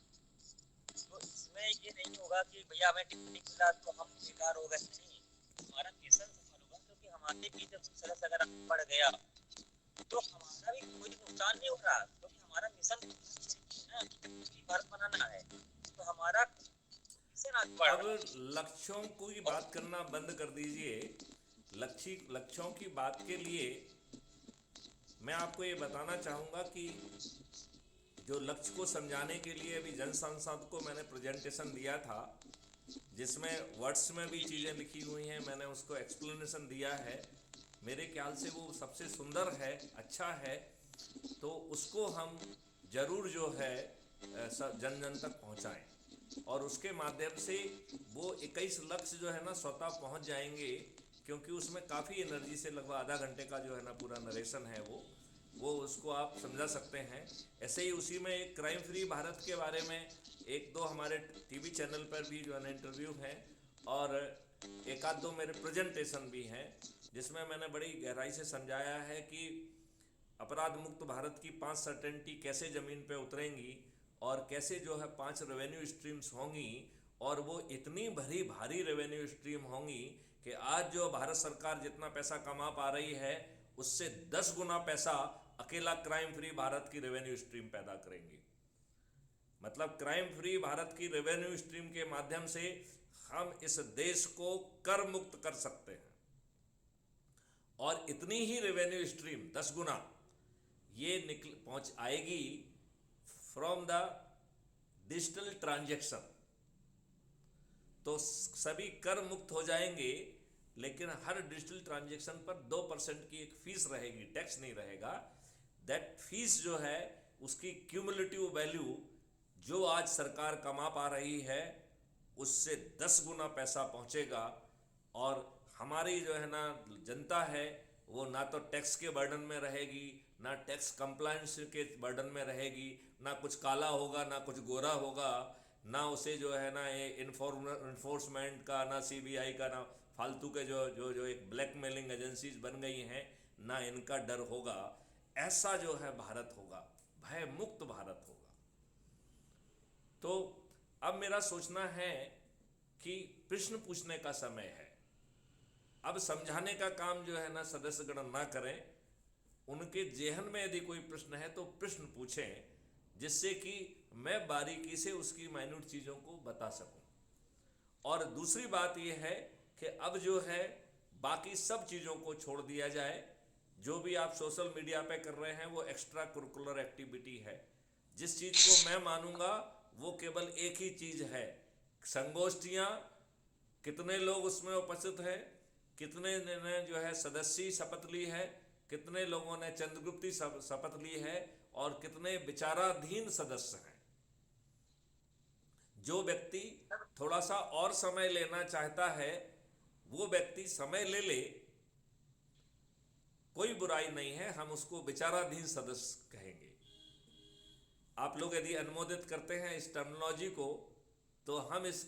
तो इसमें ये नहीं होगा कि भैया हमें टिकट मिला तो हम बेकार हो गए, नहीं। हमारा मिशन सफल होगा क्योंकि हमारे भी जब सदस्य अगर बढ़ गया तो हमारा भी कोई नुकसान नहीं हो रहा, क्योंकि हमारा मिशन भारत बनाना है। तो हमारा अब लक्ष्यों की बात करना बंद कर दीजिए। लक्ष्यों की बात के लिए मैं आपको ये बताना चाहूँगा कि जो लक्ष्य को समझाने के लिए अभी जन संसद को मैंने प्रेजेंटेशन दिया था, जिसमें वर्ड्स में भी चीज़ें लिखी हुई हैं, मैंने उसको एक्सप्लेनेशन दिया है। मेरे ख्याल से वो सबसे सुंदर है, अच्छा है। तो उसको हम जरूर जो है जन जन तक पहुंचाएं, और उसके माध्यम से वो 21 लक्ष्य जो है ना स्वतः पहुंच जाएंगे, क्योंकि उसमें काफ़ी एनर्जी से लगभग आधा घंटे का जो है ना पूरा नरेशन है वो उसको आप समझा सकते हैं। ऐसे ही उसी में एक क्राइम फ्री भारत के बारे में 1-2 हमारे टीवी चैनल पर भी जो है ना इंटरव्यू हैं, और 1-2 मेरे प्रेजेंटेशन भी हैं, जिसमें मैंने बड़ी गहराई से समझाया है कि अपराध मुक्त भारत की 5 सर्टेनिटी कैसे ज़मीन पे उतरेंगी, और कैसे जो है 5 रेवेन्यू स्ट्रीम्स होंगी, और वो इतनी भारी रेवेन्यू स्ट्रीम होंगी कि आज जो भारत सरकार जितना पैसा कमा पा रही है उससे 10 गुना पैसा अकेला क्राइम फ्री भारत की रेवेन्यू स्ट्रीम पैदा करेंगी। मतलब क्राइम फ्री भारत की रेवेन्यू स्ट्रीम के माध्यम से हम इस देश को कर मुक्त कर सकते हैं, और इतनी ही रेवेन्यू स्ट्रीम 10 गुना ये पहुंच आएगी फ्रॉम द डिजिटल ट्रांजैक्शन। तो सभी कर मुक्त हो जाएंगे, लेकिन हर डिजिटल ट्रांजैक्शन पर 2% की एक फीस रहेगी, टैक्स नहीं रहेगा। दैट फीस जो है उसकी क्यूमुलेटिव वैल्यू जो आज सरकार कमा पा रही है उससे 10 गुना पैसा पहुंचेगा, और हमारी जो है ना जनता है वो ना तो टैक्स के बर्डन में रहेगी, ना टैक्स कंप्लायंस के बर्डन में रहेगी, ना कुछ काला होगा ना कुछ गोरा होगा, ना उसे जो है ना ये इन्फोर्समेंट का, ना सीबीआई का, ना फालतू के जो जो जो एक ब्लैकमेलिंग एजेंसीज बन गई हैं, ना इनका डर होगा। ऐसा जो है भारत होगा, भय मुक्त भारत होगा। तो अब मेरा सोचना है कि प्रश्न पूछने का समय है। अब समझाने का काम जो है ना सदस्यगण ना करें, उनके जेहन में यदि कोई प्रश्न है तो प्रश्न पूछें, जिससे कि मैं बारीकी से उसकी माइन्यूट चीज़ों को बता सकूं। और दूसरी बात यह है कि अब जो है बाकी सब चीज़ों को छोड़ दिया जाए। जो भी आप सोशल मीडिया पे कर रहे हैं वो एक्स्ट्रा करिकुलर एक्टिविटी है। जिस चीज़ को मैं मानूंगा वो केवल एक ही चीज़ है, संगोष्ठियाँ, कितने लोग उसमें उपस्थित हैं, कितने ने जो है सदस्य शपथ ली है, कितने लोगों ने चंद्रगुप्ती शपथ ली है, और कितने विचाराधीन सदस्य हैं। जो व्यक्ति थोड़ा सा और समय लेना चाहता है वो व्यक्ति समय ले ले, कोई बुराई नहीं है, हम उसको विचाराधीन सदस्य कहेंगे। आप लोग यदि अनुमोदित करते हैं इस टर्मिनोलॉजी को, तो हम इस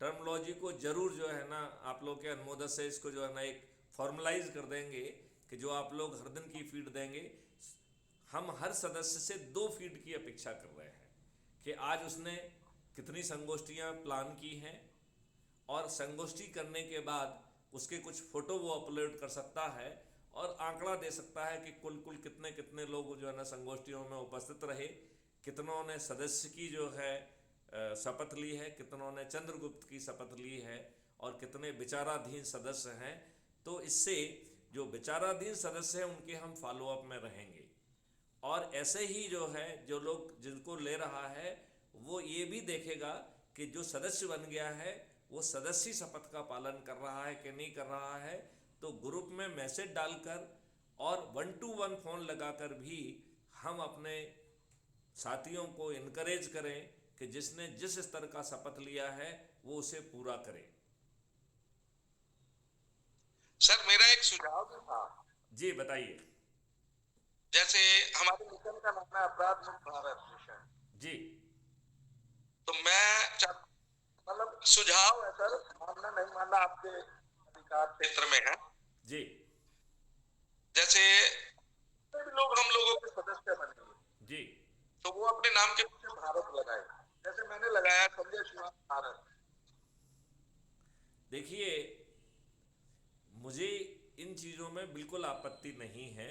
टर्मिनोलॉजी को जरूर जो है ना आप लोग के अनुमोदन से इसको जो है ना एक फॉर्मलाइज कर देंगे कि जो आप लोग हर दिन की फीड देंगे, हम हर सदस्य से 2 फीड की अपेक्षा कर रहे हैं कि आज उसने कितनी संगोष्ठियां प्लान की हैं, और संगोष्ठी करने के बाद उसके कुछ फोटो वो अपलोड कर सकता है और आंकड़ा दे सकता है कि कुल कितने कितने लोग जो है ना संगोष्ठियों में उपस्थित रहे, कितनों ने सदस्य की जो है शपथ ली है, कितनों ने चंद्रगुप्त की शपथ ली है, और कितने विचाराधीन सदस्य हैं। तो इससे जो विचाराधीन सदस्य हैं उनके हम फॉलोअप में रहेंगे। और ऐसे ही जो है जो लोग जिनको ले रहा है वो ये भी देखेगा कि जो सदस्य बन गया है वो सदस्य शपथ का पालन कर रहा है कि नहीं कर रहा है। तो ग्रुप में मैसेज डालकर और 1-to-1 फोन लगाकर भी हम अपने साथियों को इनकरेज करें कि जिसने जिस स्तर का शपथ लिया है वो उसे पूरा करे। सर मेरा एक सुझाव भी था। जी बताइए। जैसे हमारे मिशन का नाम है अपराध मुक्त भारत मिशन। जी। तो मैं मतलब सुझाव है सर, मानना नहीं मानना आपके अधिकार क्षेत्र में है। जी। जैसे भी लोग हम लोगों के सदस्य बनेंगे जी, तो वो अपने नाम के पीछे भारत लगाए, जैसे मैंने लगाया संजय शिवा भारत। देखिए मुझे इन चीज़ों में बिल्कुल आपत्ति नहीं है।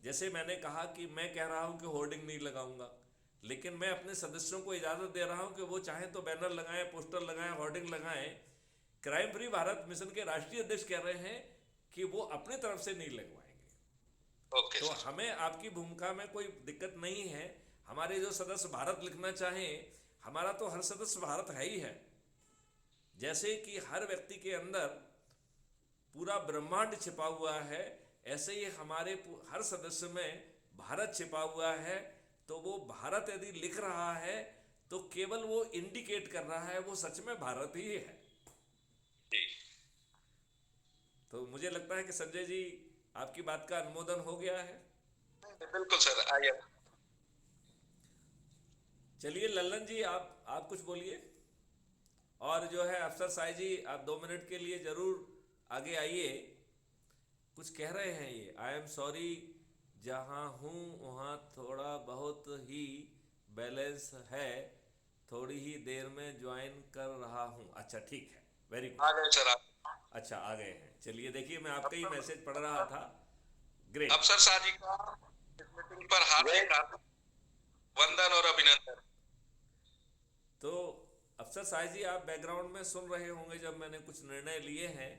जैसे मैंने कहा कि मैं कह रहा हूं कि होर्डिंग नहीं लगाऊंगा, लेकिन मैं अपने सदस्यों को इजाज़त दे रहा हूं कि वो चाहें तो बैनर लगाएं, पोस्टर लगाएं, होर्डिंग लगाएं। क्राइम फ्री भारत मिशन के राष्ट्रीय अध्यक्ष कह रहे हैं कि वो अपनी तरफ से नहीं लगवाएंगे। ओके तो सर। हमें आपकी भूमिका में कोई दिक्कत नहीं है। हमारे जो सदस्य भारत लिखना चाहें, हमारा तो हर सदस्य भारत है ही है। जैसे कि हर व्यक्ति के अंदर पूरा ब्रह्मांड छिपा हुआ है, ऐसे ही हमारे हर सदस्य में भारत छिपा हुआ है। तो वो भारत यदि लिख रहा है तो केवल वो इंडिकेट कर रहा है वो सच में भारत ही है। जी। तो मुझे लगता है कि संजय जी आपकी बात का अनुमोदन हो गया है। बिल्कुल सर, आइए। चलिए लल्लन जी आप कुछ बोलिए। और जो है अफसर साई जी आप 2 मिनट के लिए जरूर आगे आइए। कुछ कह रहे हैं ये, आई एम सॉरी जहाँ हूँ वहाँ थोड़ा बहुत ही बैलेंस है, थोड़ी ही देर में ज्वाइन कर रहा हूँ। अच्छा ठीक है, वेरी गुड। आ गए सर आप। अच्छा आ गए हैं। चलिए देखिए मैं आपका ही मैसेज पढ़ रहा था। ग्रेट। अफसर साजी का इस मीटिंग पर हार्दिक वंदन और अभिनंदन। तो अफसर साई जी आप बैकग्राउंड में सुन रहे होंगे जब मैंने कुछ निर्णय लिए हैं,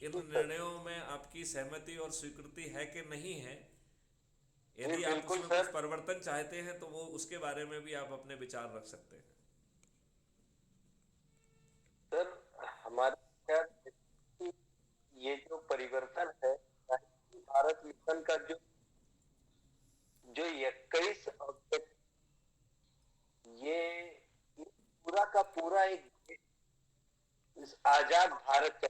इन निर्णयों में आपकी सहमति और स्वीकृति है कि नहीं है। यदि आप उसमें कुछ परिवर्तन चाहते हैं तो वो उसके बारे में भी आप अपने विचार रख सकते हैं। मिशन का जो जो 21 ऑब्जेक्ट, ये पूरा का पूरा एक इस आजाद भारत का,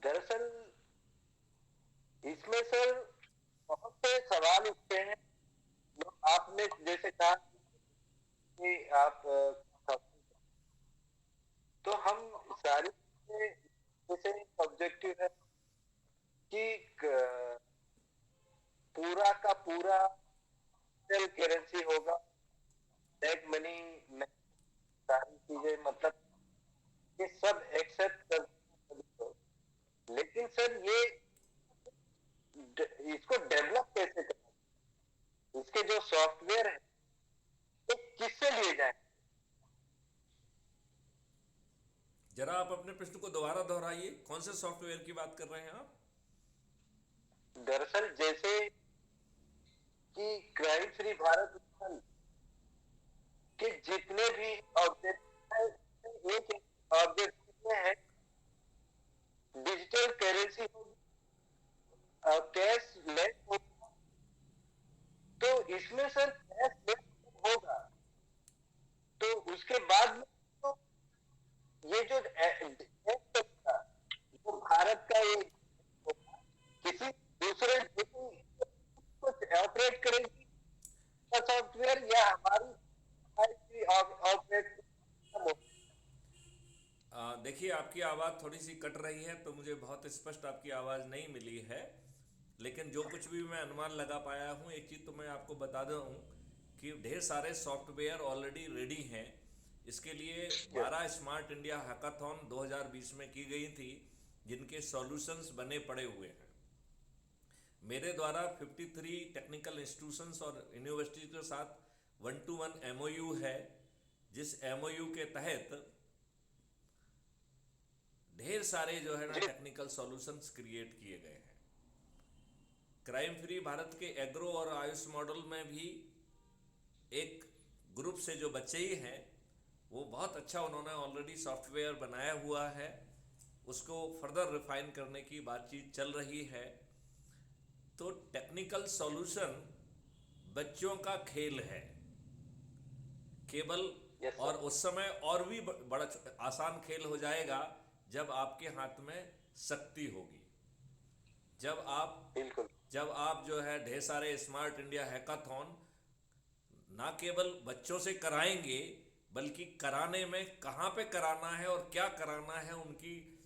दरअसल इसमें सर बहुत से सवाल उठते हैं। जो आपने जैसे कहा कि आप तो हम सारी जैसे ऑब्जेक्टिव है कि पूरा का पूरा करेंसी होगा, नेट मनी, सारी चीजें, मतलब ये सब एक्सेप्ट कर, लेकिन सर ये इसको डेवलप कैसे करें, इसके जो सॉफ्टवेयर है वो किससे लिए जाए? जरा आप अपने प्रश्न को दोबारा दोहराइए, कौन से सॉफ्टवेयर की बात कर रहे हैं आप? दरअसल जैसे कि क्राइम फ्री भारत मिशन के जितने भी ऑब्जेक्ट है, एक ऑब्जेक्ट में है डिजिटल करेंसी होगी, कैश लेस होगा। तो इसमें सर कैश लेस होगा, तो उसके बाद में तो ये जो जो भारत का ये किसी दूसरे कुछ ऑपरेट करेगी सॉफ्टवेयर, या हमारी ऑपरेट? देखिए, आपकी आवाज़ थोड़ी सी कट रही है, तो मुझे बहुत स्पष्ट आपकी आवाज़ नहीं मिली है, लेकिन जो कुछ भी मैं अनुमान लगा पाया हूँ, एक चीज़ तो मैं आपको बता दूँ कि ढेर सारे सॉफ्टवेयर ऑलरेडी रेडी हैं। इसके लिए 12 स्मार्ट इंडिया हैकाथॉन 2020 में की गई थी, जिनके सॉल्यूशंस बने पड़े हुए हैं। मेरे द्वारा 53 टेक्निकल इंस्टीट्यूशंस और यूनिवर्सिटी के साथ 1-to-1 MOU है, जिस MOU के तहत ढेर सारे जो है ना टेक्निकल सॉल्यूशंस क्रिएट किए गए हैं। क्राइम फ्री भारत के एग्रो और आयुष मॉडल में भी एक ग्रुप से जो बच्चे ही हैं, वो बहुत अच्छा उन्होंने ऑलरेडी सॉफ्टवेयर बनाया हुआ है, उसको फर्दर रिफाइन करने की बातचीत चल रही है। तो टेक्निकल सॉल्यूशन बच्चों का खेल है केवल, और उस समय और भी बड़ा आसान खेल हो जाएगा जब आपके हाथ में शक्ति होगी। जब आप जो है ढेर सारे स्मार्ट इंडिया हैकाथॉन ना केवल बच्चों से कराएंगे, बल्कि कराने में कहाँ पे कराना है और क्या कराना है, उनकी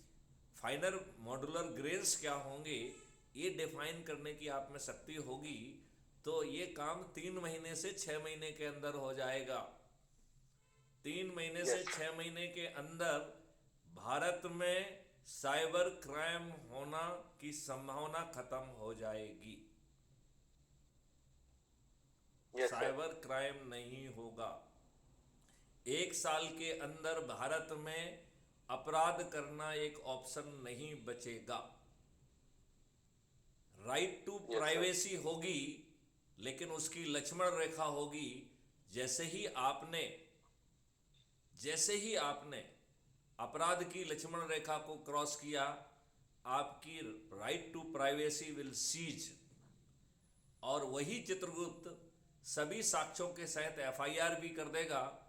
फाइनल मॉड्यूलर ग्रेड्स क्या होंगे, ये डिफाइन करने की आप में शक्ति होगी, तो ये काम 3 महीने से 6 महीने के अंदर हो जाएगा। 3 महीने से 6 महीने के अंदर भारत में साइबर क्राइम होना की संभावना खत्म हो जाएगी। साइबर क्राइम नहीं होगा। 1 साल के अंदर भारत में अपराध करना एक ऑप्शन नहीं बचेगा। राइट टू प्राइवेसी होगी, लेकिन उसकी लक्ष्मण रेखा होगी। जैसे ही आपने अपराध की लक्ष्मण रेखा को क्रॉस किया, आपकी right to privacy will cease, और वही चित्रगुप्त सभी साक्ष्यों के सहित FIR भी कर देगा।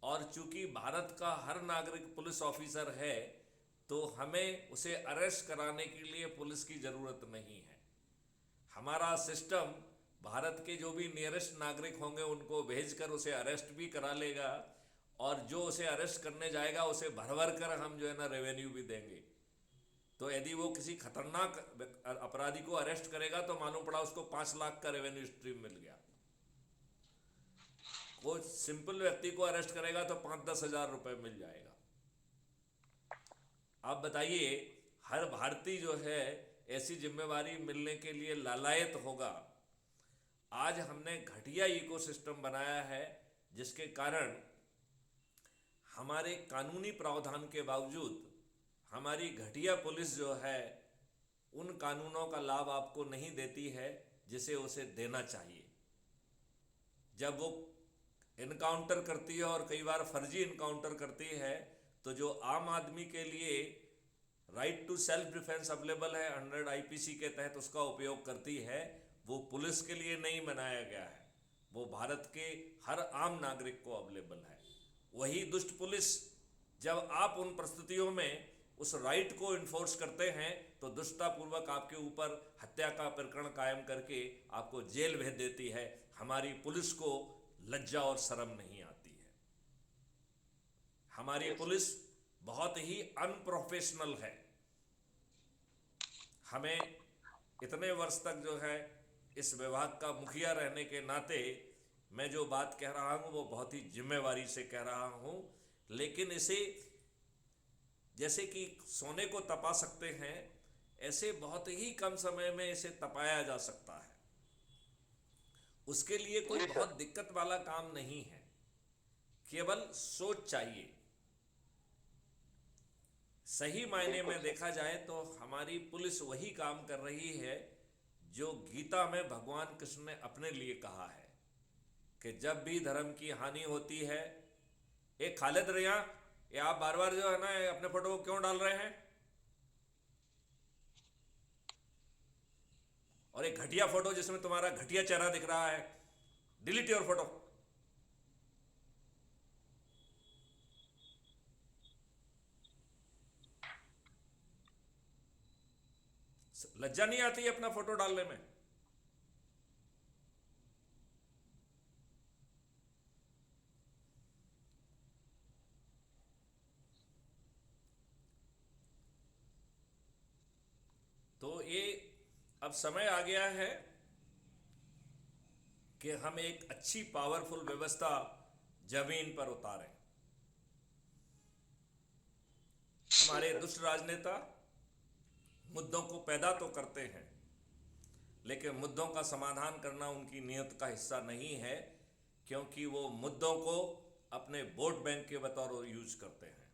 और चूंकि भारत का हर नागरिक पुलिस ऑफिसर है, तो हमें उसे अरेस्ट कराने के लिए पुलिस की ज़रूरत नहीं है। हमारा सिस्टम भारत के जो भी नियरेस्ट नागरिक होंगे उनको भेजकर उसे अरेस्ट भी करा लेगा, और जो उसे अरेस्ट करने जाएगा उसे भर कर हम जो है ना रेवेन्यू भी देंगे। तो यदि वो किसी खतरनाक अपराधी को अरेस्ट करेगा तो मालूम पड़ा उसको 5 लाख का रेवेन्यू स्ट्रीम मिल गया। वो सिंपल व्यक्ति को अरेस्ट करेगा तो 5-10 हज़ार रुपये मिल जाएगा। आप बताइए, हर भारतीय जो है ऐसी जिम्मेवारी मिलने के लिए लालायत होगा। आज हमने घटिया इकोसिस्टम बनाया है, जिसके कारण हमारे कानूनी प्रावधान के बावजूद हमारी घटिया पुलिस जो है उन कानूनों का लाभ आपको नहीं देती है जिसे उसे देना चाहिए। जब वो इनकाउंटर करती है, और कई बार फर्जी इनकाउंटर करती है, तो जो आम आदमी के लिए right to self defence available है 100 आईपीसी के तहत, उसका उपयोग करती है, वो पुलिस के लिए नहीं बनाया गया है, वो भारत के हर आम नागरिक को अवेलेबल है। वही दुष्ट पुलिस, जब आप उन परिस्थितियों में उस राइट को इन्फोर्स करते हैं तो दुष्टतापूर्वक आपके ऊपर हत्या का प्रकरण कायम करके आपको जेल भेज देती है। हमारी पुलिस को लज्जा और शर्म नहीं आती है। हमारी पुलिस बहुत ही अनप्रोफेशनल है। हमें इतने वर्ष तक जो है इस विभाग का मुखिया रहने के नाते मैं जो बात कह रहा हूँ वो बहुत ही जिम्मेवारी से कह रहा हूँ, लेकिन इसे जैसे कि सोने को तपा सकते हैं ऐसे बहुत ही कम समय में इसे तपाया जा सकता है। उसके लिए कोई जी सर। बहुत दिक्कत वाला काम नहीं है, केवल सोच चाहिए। सही मायने में देखा जाए तो हमारी पुलिस वही काम कर रही है जो गीता में भगवान कृष्ण ने अपने लिए कहा है कि जब भी धर्म की हानि होती है। एक खालिद रिया, ये आप बार बार जो है ना अपने फोटो को क्यों डाल रहे हैं? और एक घटिया फोटो जिसमें तुम्हारा घटिया चेहरा दिख रहा है, डिलीट योर फोटो। लज्जा नहीं आती है अपना फोटो डालने में? तो ये अब समय आ गया है कि हम एक अच्छी पावरफुल व्यवस्था जमीन पर उतारें। हमारे दुष्ट राजनेता मुद्दों को पैदा तो करते हैं, लेकिन मुद्दों का समाधान करना उनकी नीयत का हिस्सा नहीं है, क्योंकि वो मुद्दों को अपने वोट बैंक के बतौर यूज करते हैं।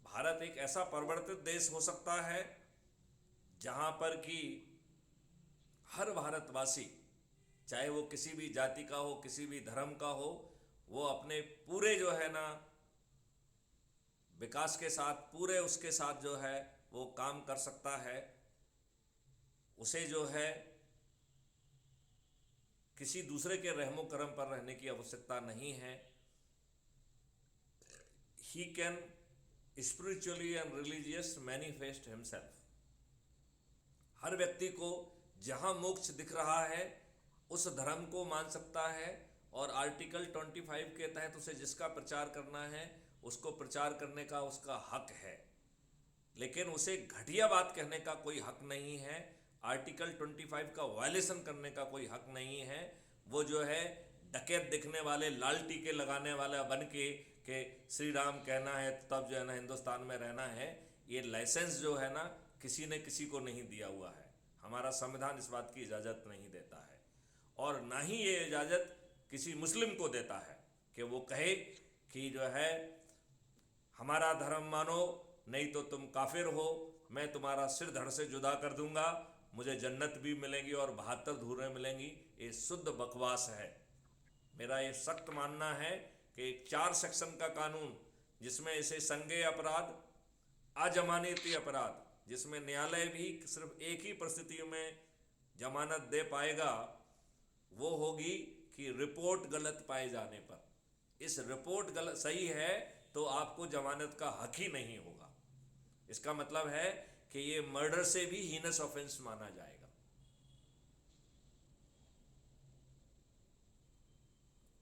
भारत एक ऐसा परिवर्तित देश हो सकता है जहां पर कि हर भारतवासी, चाहे वो किसी भी जाति का हो, किसी भी धर्म का हो, वो अपने पूरे जो है ना विकास के साथ, पूरे उसके साथ जो है वो काम कर सकता है। उसे जो है किसी दूसरे के रहमो करम पर रहने की आवश्यकता नहीं है। He can spiritually and religious manifest himself. हर व्यक्ति को जहां मोक्ष दिख रहा है उस धर्म को मान सकता है, और आर्टिकल 25 के तहत उसे जिसका प्रचार करना है उसको प्रचार करने का उसका हक है, लेकिन उसे घटिया बात कहने का कोई हक नहीं है। आर्टिकल 25 का वायलेशन करने का कोई हक नहीं है। वो जो है डकैत दिखने वाले, लाल टीके लगाने वाला बन के श्री राम कहना है तब जो है ना हिंदुस्तान में रहना है, ये लाइसेंस जो है ना किसी ने किसी को नहीं दिया हुआ है। हमारा संविधान इस बात की इजाज़त नहीं देता है, और ना ही ये इजाज़त किसी मुस्लिम को देता है कि वो कहे कि जो है हमारा धर्म मानो नहीं तो तुम काफिर हो, मैं तुम्हारा सिर धड़ से जुदा कर दूंगा, मुझे जन्नत भी मिलेगी और 72 धूरें मिलेंगी। ये शुद्ध बकवास है। मेरा ये सख्त मानना है कि 4 सेक्शन का कानून जिसमें इसे संज्ञेय अपराध, अजमानती अपराध, जिसमें न्यायालय भी सिर्फ एक ही परिस्थिति में जमानत दे पाएगा, वो होगी कि रिपोर्ट गलत पाए जाने पर। इस रिपोर्ट गलत सही है तो आपको जमानत का हक ही नहीं होगा। इसका मतलब है कि ये मर्डर से भी हीनस ऑफेंस माना जाएगा।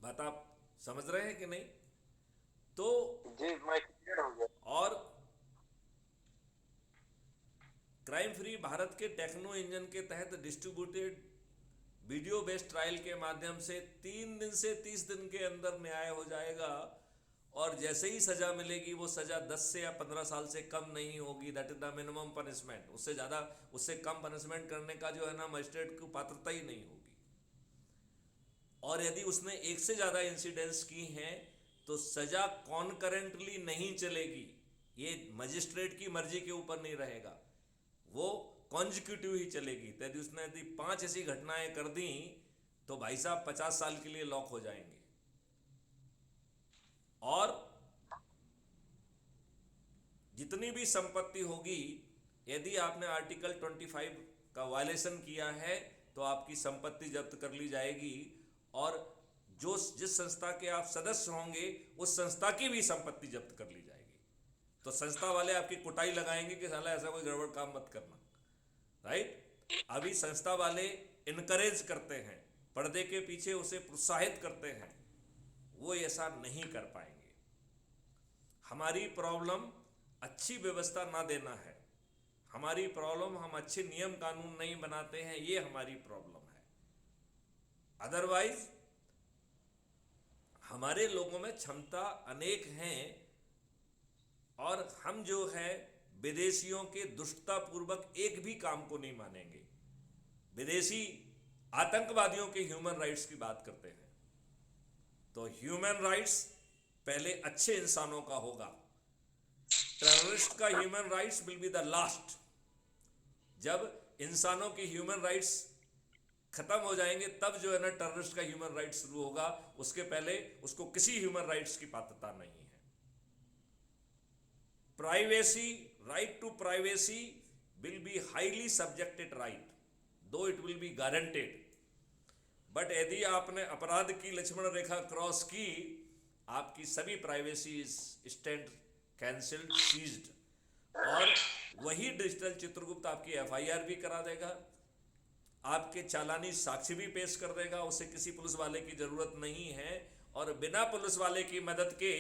बात आप समझ रहे हैं कि नहीं? तो जी मैं क्लियर हो गया। और crime free Bharat K techno engine के तहत डिस्ट्रीब्यूटेड वीडियो बेस्ड ट्रायल के माध्यम से 3 दिन से 30 दिन के अंदर न्याय हो जाएगा, और जैसे ही सजा मिलेगी वो सजा 10 से या 15 साल से कम नहीं होगी। That is the minimum punishment. उससे ज़्यादा, उससे कम पनिशमेंट करने का जो है ना मजिस्ट्रेट की पात्रता ही नहीं होगी। और यदि उसने एक से ज़्यादा इंसिडेंट्स की हैं तो सजा कॉन्करेंटली नहीं चलेगी। ये मजिस्ट्रेट की मर्जी के ऊपर नहीं रहेगा, वो कॉन्जिक्यूटिव ही चलेगी। तो यदि उसने 5 ऐसी घटनाएं कर दी तो भाई साहब 50 साल के लिए लॉक हो जाएंगे। और जितनी भी संपत्ति होगी, यदि आपने आर्टिकल 25 का वायलेशन किया है तो आपकी संपत्ति जब्त कर ली जाएगी, और जिस संस्था के आप सदस्य होंगे उस संस्था की भी संपत्ति जब्त कर ली जाएगी। तो संस्था वाले आपकी कुटाई लगाएंगे कि साला ऐसा कोई गड़बड़ काम मत करना, राइट। अभी संस्था वाले इनकरेज करते हैं, पर्दे के पीछे उसे प्रोत्साहित करते हैं, वो ऐसा नहीं कर पाएंगे। हमारी प्रॉब्लम अच्छी व्यवस्था ना देना है, हमारी प्रॉब्लम हम अच्छे नियम कानून नहीं बनाते हैं, ये हमारी प्रॉब्लम है। अदरवाइज हमारे लोगों में क्षमता अनेक हैं, और हम जो है विदेशियों के दुष्टतापूर्वक एक भी काम को नहीं मानेंगे। विदेशी आतंकवादियों के ह्यूमन राइट्स की बात करते हैं, तो ह्यूमन राइट्स पहले अच्छे इंसानों का होगा। टेररिस्ट का human rights will be the last. जब इंसानों की ह्यूमन राइट्स खत्म हो जाएंगे तब जो है ना टेररिस्ट का ह्यूमन राइट्स शुरू होगा, उसके पहले उसको किसी ह्यूमन राइट्स की पात्रता नहीं है। Privacy, right to privacy will be highly subjected right, though it will be guaranteed. But यदि आपने अपराध की लक्ष्मण रेखा क्रॉस की, आपकी सभी प्राइवेसी स्टैंड कैंसिल्ड, सीज्ड, और वही डिजिटल चित्रगुप्त आपकी एफआईआर भी करा देगा, आपके चालानी साक्ष्य भी पेश कर देगा, उसे किसी पुलिस वाले की जरूरत नहीं है। और बिना पुलिस वाले की मदद के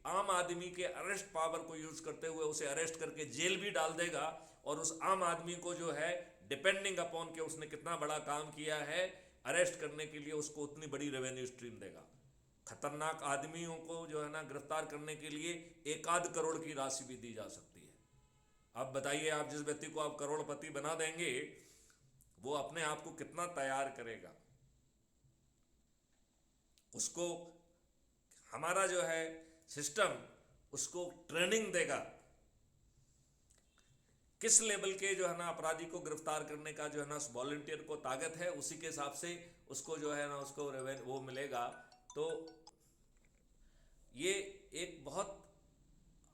आम आदमी के अरेस्ट पावर को यूज करते हुए उसे अरेस्ट करके जेल भी डाल देगा, और उस आम आदमी को जो है डिपेंडिंग अपॉन के उसने कितना बड़ा काम किया है, अरेस्ट करने के लिए उसको उतनी बड़ी रेवेन्यू स्ट्रीम देगा। खतरनाक आदमियों को जो है ना गिरफ्तार करने के लिए 1-8 करोड़ की राशि भी दी जा सकती है। अब बताइए, आप जिस व्यक्ति को आप करोड़पति बना देंगे वो अपने आप को कितना तैयार करेगा। उसको हमारा जो है सिस्टम उसको ट्रेनिंग देगा, किस लेवल के जो है ना अपराधी को गिरफ्तार करने का जो है ना वॉलंटियर को ताकत है, उसी के हिसाब से उसको जो है ना उसको वो मिलेगा। तो ये एक बहुत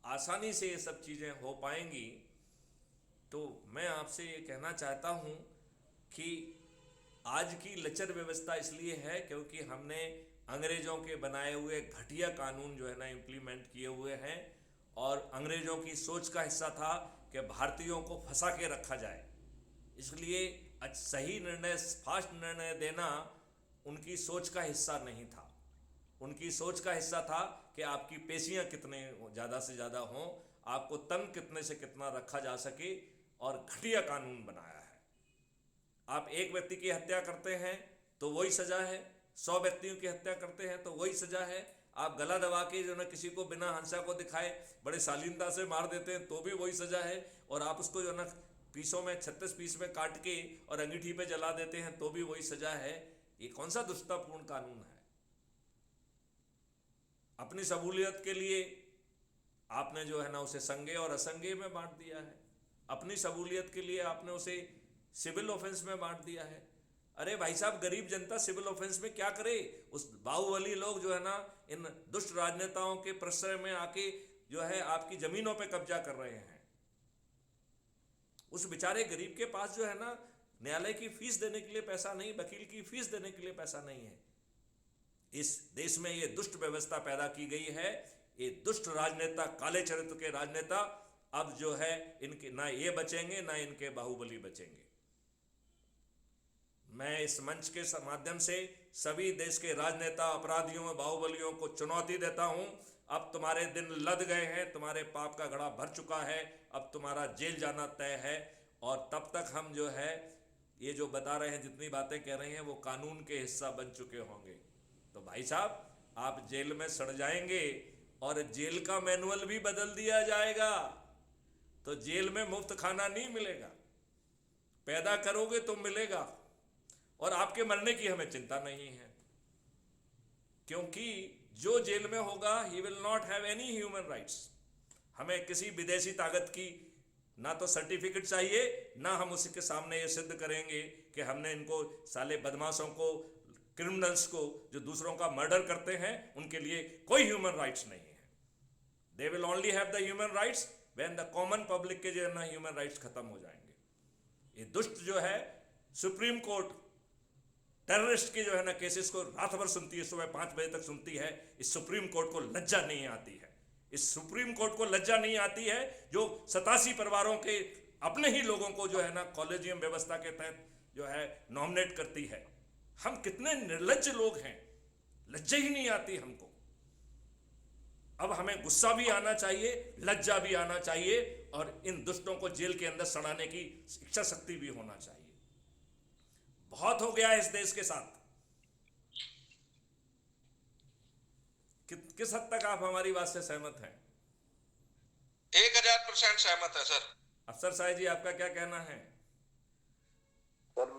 आसानी से ये सब चीज़ें हो पाएंगी। तो मैं आपसे ये कहना चाहता हूँ कि आज की लचर व्यवस्था इसलिए है क्योंकि हमने अंग्रेज़ों के बनाए हुए घटिया कानून जो है ना इम्प्लीमेंट किए हुए हैं, और अंग्रेज़ों की सोच का हिस्सा था कि भारतीयों को फंसा के रखा जाए। इसलिए सही निर्णय, फास्ट निर्णय देना उनकी सोच का हिस्सा नहीं था। उनकी सोच का हिस्सा था कि आपकी पेशियां कितने ज़्यादा से ज़्यादा हों, आपको तंग कितने से कितना रखा जा सके, और घटिया कानून बनाया है। आप एक व्यक्ति की हत्या करते हैं तो वही सज़ा है, 100 व्यक्तियों की हत्या करते हैं तो वही सज़ा है। आप गला दबा के जो ना किसी को बिना हंसा को दिखाए बड़े शालीनता से मार देते हैं तो भी वही सज़ा है, और आप उसको जो ना पीसों में 36 पीस में काट के और अंगीठी पे जला देते हैं तो भी वही सज़ा है। ये कौन सा दुष्टतापूर्ण कानून है? अपनी सहूलियत के लिए आपने जो है ना उसे संज्ञेय और असंज्ञेय में बांट दिया है। अपनी सहूलियत के लिए आपने उसे सिविल ऑफेंस में बांट दिया है। अरे भाई साहब, गरीब जनता सिविल ऑफेंस में क्या करे? उस बाहुबली लोग जो है ना इन दुष्ट राजनेताओं के प्रश्रय में आके जो है आपकी जमीनों पे कब्जा कर रहे हैं। उस बेचारे गरीब के पास जो है ना न्यायालय की फीस देने के लिए पैसा नहीं, वकील की फीस देने के लिए पैसा नहीं है। इस देश में ये दुष्ट व्यवस्था पैदा की गई है। ये दुष्ट राजनेता, काले चरित्र के राजनेता अब जो है इनके ना ये बचेंगे ना इनके बाहुबली बचेंगे। मैं इस मंच के माध्यम से सभी देश के राजनेता, अपराधियों, बाहुबलियों को चुनौती देता हूं। अब तुम्हारे दिन लद गए हैं, तुम्हारे पाप का घड़ा भर चुका है, अब तुम्हारा जेल जाना तय है। और तब तक हम जो है ये जो बता रहे हैं, जितनी बातें कह रहे हैं, वो कानून के हिस्सा बन चुके होंगे। तो भाई साहब, आप जेल में सड़ जाएंगे और जेल का मैनुअल भी बदल दिया जाएगा। तो जेल में मुफ्त खाना नहीं मिलेगा, पैदा करोगे तो मिलेगा। और आपके मरने की हमें चिंता नहीं है, क्योंकि जो जेल में होगा he will not have any human rights. हमें किसी विदेशी ताकत की ना तो सर्टिफिकेट चाहिए, ना हम उसके सामने ये सिद्ध करेंगे कि हमने इनको साले बदमाशों को, क्रिमिनल्स को जो दूसरों का मर्डर करते हैं, उनके लिए कोई ह्यूमन राइट्स नहीं है। They will only have the human rights when the common public के जो है ना ह्यूमन राइट्स खत्म हो जाएंगे। ये दुष्ट जो है सुप्रीम कोर्ट टेररिस्ट के जो है ना केसेस को रात भर सुनती है, सुबह 5 बजे तक सुनती है। इस सुप्रीम कोर्ट को लज्जा नहीं आती है, इस सुप्रीम कोर्ट को लज्जा नहीं आती है जो 87 परिवारों के अपने ही लोगों को जो है ना कॉलेजियम व्यवस्था के तहत जो है नॉमिनेट करती है। हम कितने निर्लज्ज लोग हैं, लज्जा ही नहीं आती हमको। अब हमें गुस्सा भी आना चाहिए, लज्जा भी आना चाहिए, और इन दुष्टों को जेल के अंदर सड़ाने की इच्छा शक्ति भी होना चाहिए। बहुत हो गया है इस देश के साथ। किस हद तक आप हमारी बात से सहमत हैं? 1000% सहमत है सर। अफसर साहब जी, आपका क्या कहना है? सर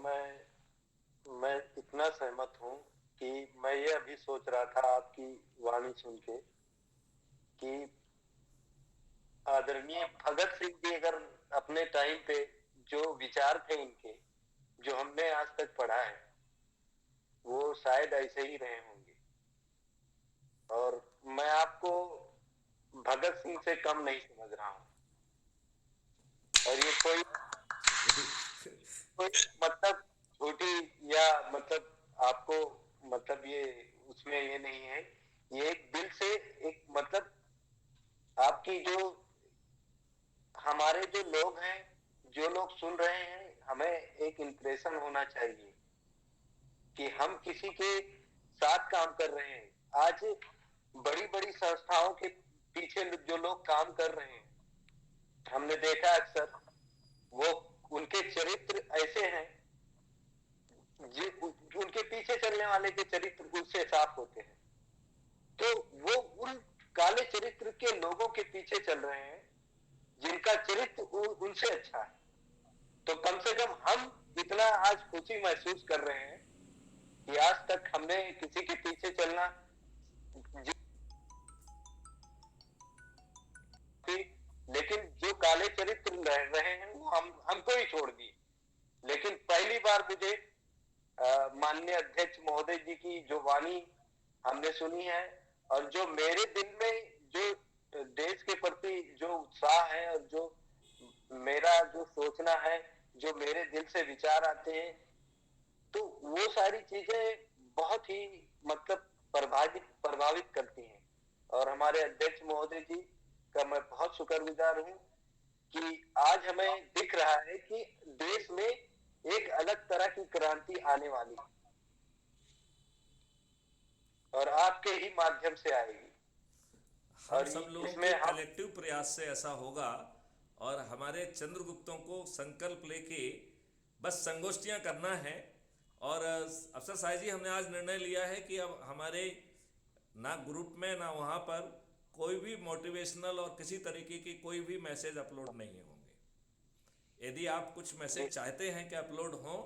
मैं इतना सहमत हूँ कि मैं ये अभी सोच रहा था आपकी वाणी सुन के कि आदरणीय भगत सिंह जी अगर अपने टाइम पे जो विचार थे इनके, जो हमने आज तक पढ़ा है, वो शायद ऐसे ही रहे होंगे। और मैं आपको भगत सिंह से कम नहीं समझ रहा हूँ। और ये कोई मतलब छोटी या मतलब आपको मतलब ये उसमें ये नहीं है, ये एक दिल से एक मतलब आपकी जो हमारे जो लोग हैं, जो लोग सुन रहे हैं, हमें एक इंप्रेशन होना चाहिए कि हम किसी के साथ काम कर रहे हैं। आज बड़ी बड़ी संस्थाओं के पीछे जो लोग काम कर रहे हैं, हमने देखा अक्सर वो उनके चरित्र ऐसे हैं, उनके पीछे चलने वाले के चरित्र उनसे साफ होते हैं, तो वो उन काले चरित्र के लोगों के पीछे चल रहे हैं जिनका चरित्र उनसे अच्छा है। तो कम से कम हम इतना आज खुशी महसूस कर रहे हैं कि आज तक हमने किसी के पीछे चलना, लेकिन जो काले चरित्र रह रहे हैं वो हमको ही छोड़ दिए। लेकिन पहली बार मुझे माननीय अध्यक्ष महोदय जी की जो वाणी हमने सुनी है, और जो मेरे दिल में जो देश के प्रति जो उत्साह है और जो मेरा जो सोचना है, जो मेरे दिल से विचार आते हैं, तो वो सारी चीजें बहुत ही मतलब प्रभावित करती हैं। और हमारे अध्यक्ष महोदय जी का मैं बहुत शुक्रगुजार हूँ कि आज हमें दिख रहा है कि देश में एक अलग तरह की क्रांति आने वाली है और आपके ही माध्यम से आएगी। हम सब लोगों के कलेक्टिव प्रयास से ऐसा होगा। और हमारे चंद्रगुप्तों को संकल्प लेके बस संगोष्ठियां करना है। और अफसर साहब जी, हमने आज निर्णय लिया है कि अब हमारे ना ग्रुप में ना वहाँ पर कोई भी मोटिवेशनल और किसी तरीके की कोई भी मैसेज अपलोड नहीं होंगे। यदि आप कुछ मैसेज चाहते हैं कि अपलोड हो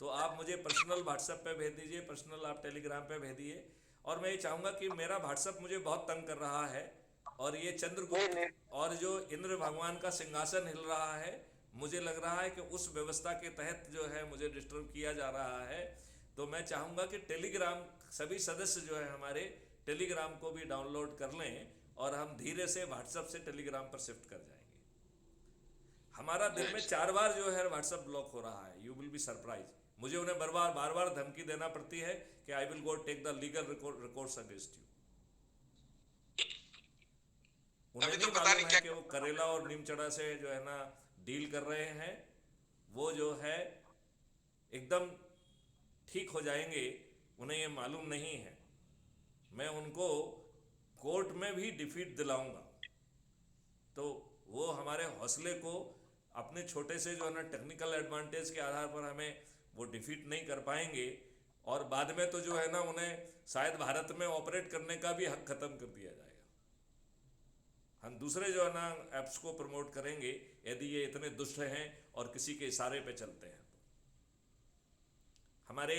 तो आप मुझे पर्सनल व्हाट्सएप पे भेज दीजिए, पर्सनल आप टेलीग्राम पे भेज दीजिए। और मैं ये चाहूँगा कि मेरा व्हाट्सएप मुझे बहुत तंग कर रहा है, और ये चंद्रगुप्त और जो इंद्र भगवान का सिंहासन हिल रहा है, मुझे लग रहा है कि उस व्यवस्था के तहत जो है मुझे डिस्टर्ब किया जा रहा है। तो मैं चाहूँगा कि टेलीग्राम सभी सदस्य जो है हमारे टेलीग्राम को भी डाउनलोड कर लें और हम धीरे से व्हाट्सएप से टेलीग्राम पर शिफ्ट कर जाएंगे। हमारा दिन में 4 बार जो है व्हाट्सएप ब्लॉक हो रहा है। You will be surprise. मुझे उन्हें बार बार धमकी देना पड़ती है कि I will go take the legal records against you. उन्हें नहीं मालूम है कि वो करेला और नीमचड़ा से जो है ना डील कर रहे हैं, वो जो है एकदम ठीक हो जाएंगे, उन्हें ये मालूम नहीं है। मैं उनको कोर्ट में भी डिफीट दिलाऊंगा। तो वो हमारे हौसले को अपने छोटे से जो है ना टेक्निकल एडवांटेज के आधार पर हमें वो डिफीट नहीं कर पाएंगे, और बाद में तो जो है ना उन्हें शायद भारत में ऑपरेट करने का भी हक खत्म कर दिया जाएगा। हम दूसरे जो है ना ऐप्स को प्रमोट करेंगे यदि ये इतने दुष्ट हैं और किसी के इशारे पे चलते हैं। हमारे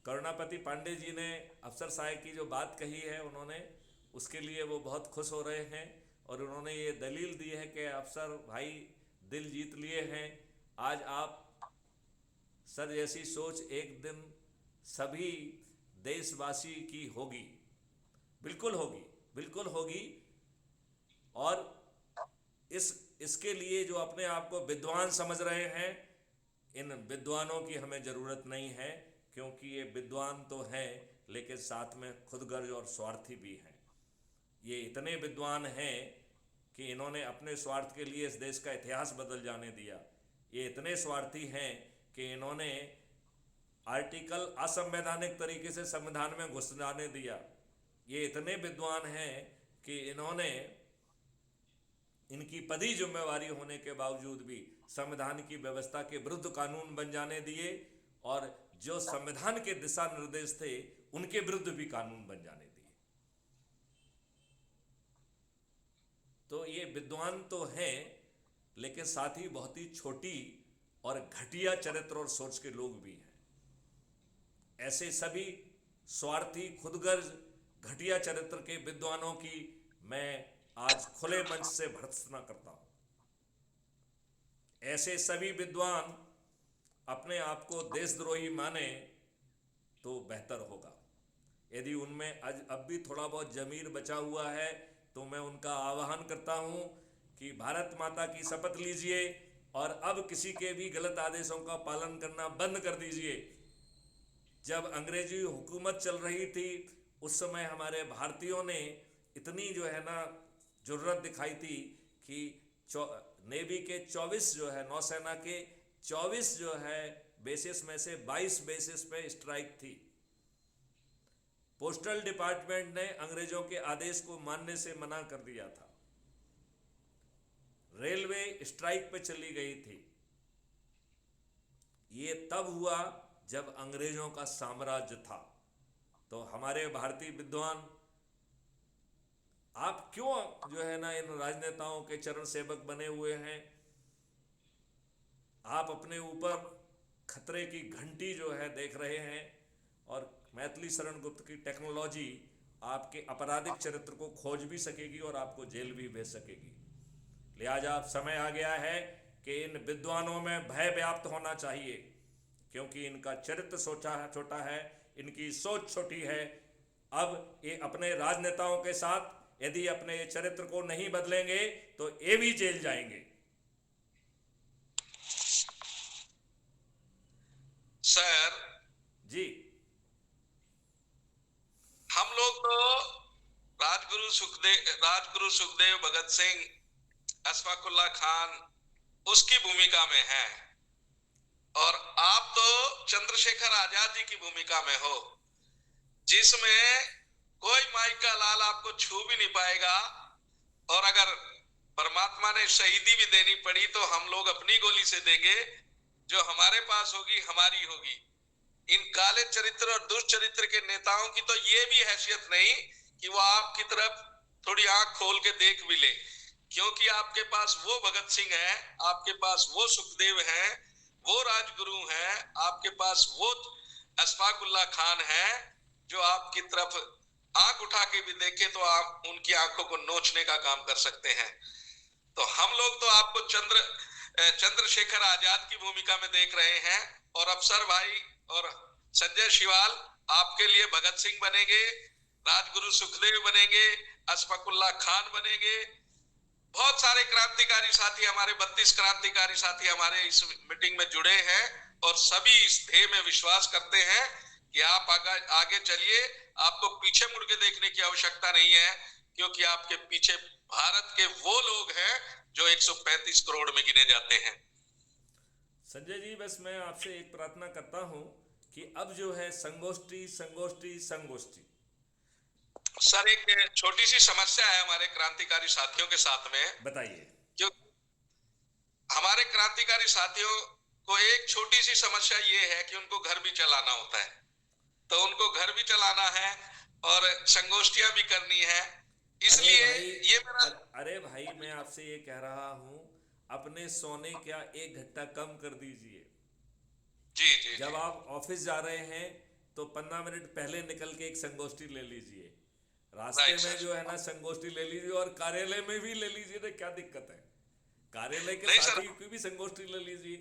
करुणापति पांडे जी ने अफसर साहब की जो बात कही है, उन्होंने उसके लिए वो बहुत खुश हो रहे हैं, और उन्होंने ये दलील दी है कि अफसर भाई दिल जीत लिए हैं। आज आप सर जैसी सोच एक दिन सभी देशवासी की होगी, बिल्कुल होगी, बिल्कुल होगी। और इसके लिए जो अपने आप को विद्वान समझ रहे हैं, इन विद्वानों की हमें ज़रूरत नहीं है, क्योंकि ये विद्वान तो हैं लेकिन साथ में खुदगर्ज और स्वार्थी भी हैं। ये इतने विद्वान हैं कि इन्होंने अपने स्वार्थ के लिए इस देश का इतिहास बदल जाने दिया। ये इतने स्वार्थी हैं कि इन्होंने आर्टिकल असंवैधानिक तरीके से संविधान में घुस जाने दिया। ये इतने विद्वान हैं कि इन्होंने इनकी पदी जिम्मेवारी होने के बावजूद भी संविधान की व्यवस्था के विरुद्ध कानून बन जाने दिए, और जो संविधान के दिशा निर्देश थे उनके विरुद्ध भी कानून बन जाने दिए। तो ये विद्वान तो हैं, लेकिन साथ ही बहुत ही छोटी और घटिया चरित्र और सोच के लोग भी हैं। ऐसे सभी स्वार्थी, खुदगर्ज, घटिया चरित्र के विद्वानों की मैं आज खुले मंच से भर्त्सना करता हूं। ऐसे सभी विद्वान अपने आप को देशद्रोही माने तो बेहतर होगा। यदि उनमें अब भी थोड़ा बहुत जमीर बचा हुआ है तो मैं उनका आह्वान करता हूं कि भारत माता की शपथ लीजिए और अब किसी के भी गलत आदेशों का पालन करना बंद कर दीजिए। जब अंग्रेजी हुकूमत चल रही थी उस समय हमारे भारतीयों ने इतनी जो है ना जुर्रत दिखाई थी कि नेवी के 24 जो है, नौसेना के 24 जो है बेसिस में से 22 बेसिस पे स्ट्राइक थी। पोस्टल डिपार्टमेंट ने अंग्रेजों के आदेश को मानने से मना कर दिया था। रेलवे स्ट्राइक पे चली गई थी। ये तब हुआ जब अंग्रेजों का साम्राज्य था। तो हमारे भारतीय विद्वान, आप क्यों जो है ना इन राजनेताओं के चरण सेवक बने हुए हैं? आप अपने ऊपर खतरे की घंटी जो है देख रहे हैं, और मैथिली शरण गुप्त की टेक्नोलॉजी आपके आपराधिक चरित्र को खोज भी सकेगी और आपको जेल भी भेज सकेगी। लिहाजा अब समय आ गया है कि इन विद्वानों में भय व्याप्त होना चाहिए, क्योंकि इनका चरित्र छोटा है, इनकी सोच छोटी है। अब ये अपने राजनेताओं के साथ यदि अपने चरित्र को नहीं बदलेंगे तो ये भी जेल जाएंगे। सर जी, हम लोग तो राजगुरु सुखदेव, भगत सिंह, अशफाकुल्ला खान उसकी भूमिका में हैं, और आप तो चंद्रशेखर आजाद जी की भूमिका में हो, जिसमें कोई माई का लाल आपको छू भी नहीं पाएगा। और अगर परमात्मा ने शहीदी भी देनी पड़ी तो हम लोग अपनी गोली से देंगे, जो हमारे पास होगी हमारी होगी। इन काले चरित्र और दुष्चरित्र के नेताओं की तो ये भी हैसियत नहीं कि वो आपकी तरफ थोड़ी आंख खोल के देख भी ले, क्योंकि आपके पास वो भगत सिंह है, आपके पास वो सुखदेव हैं, वो राजगुरु हैं, आपके पास वो अशफाकुल्ला खान है, जो आपकी तरफ आंख उठा के भी देखे तो आप उनकी आंखों को नोचने का काम कर सकते हैं। तो हम लोग तो आपको चंद्रशेखर आजाद की भूमिका में देख रहे हैं, और अफसर भाई और संजय शिवाल आपके लिए भगत सिंह बनेंगे, राजगुरु सुखदेव बनेंगे, अशफाकुल्ला खान बनेंगे। बहुत सारे क्रांतिकारी साथी, हमारे 32 क्रांतिकारी साथी हमारे इस मीटिंग में जुड़े हैं, और सभी इस ध्येय में विश्वास करते हैं कि आप आगे चलिए। आपको पीछे मुड़ के देखने की आवश्यकता नहीं है, क्योंकि आपके पीछे भारत के वो लोग हैं जो 135 करोड़ में गिने जाते हैं। संजय जी, बस मैं आपसे एक प्रार्थना करता हूं कि अब जो है संगोष्ठी सर, एक छोटी सी समस्या है हमारे क्रांतिकारी साथियों के साथ में। बताइए। क्यों हमारे क्रांतिकारी साथियों को एक छोटी सी समस्या ये है कि उनको घर भी चलाना होता है, तो उनको घर भी चलाना है और संगोष्ठियां भी करनी है, इसलिए ये मेरा। अरे भाई, मैं आपसे ये कह रहा हूं, अपने सोने क्या 1 घंटा कम कर दीजिए। जी। जब आप ऑफिस जा रहे हैं तो 15 मिनट पहले निकल के एक संगोष्ठी ले लीजिए, रास्ते में जो है ना संगोष्ठी ले लीजिए, और कार्यालय में भी ले लीजिए। तो क्या दिक्कत है, कार्यालय के साथी की भी संगोष्ठी ले लीजिए।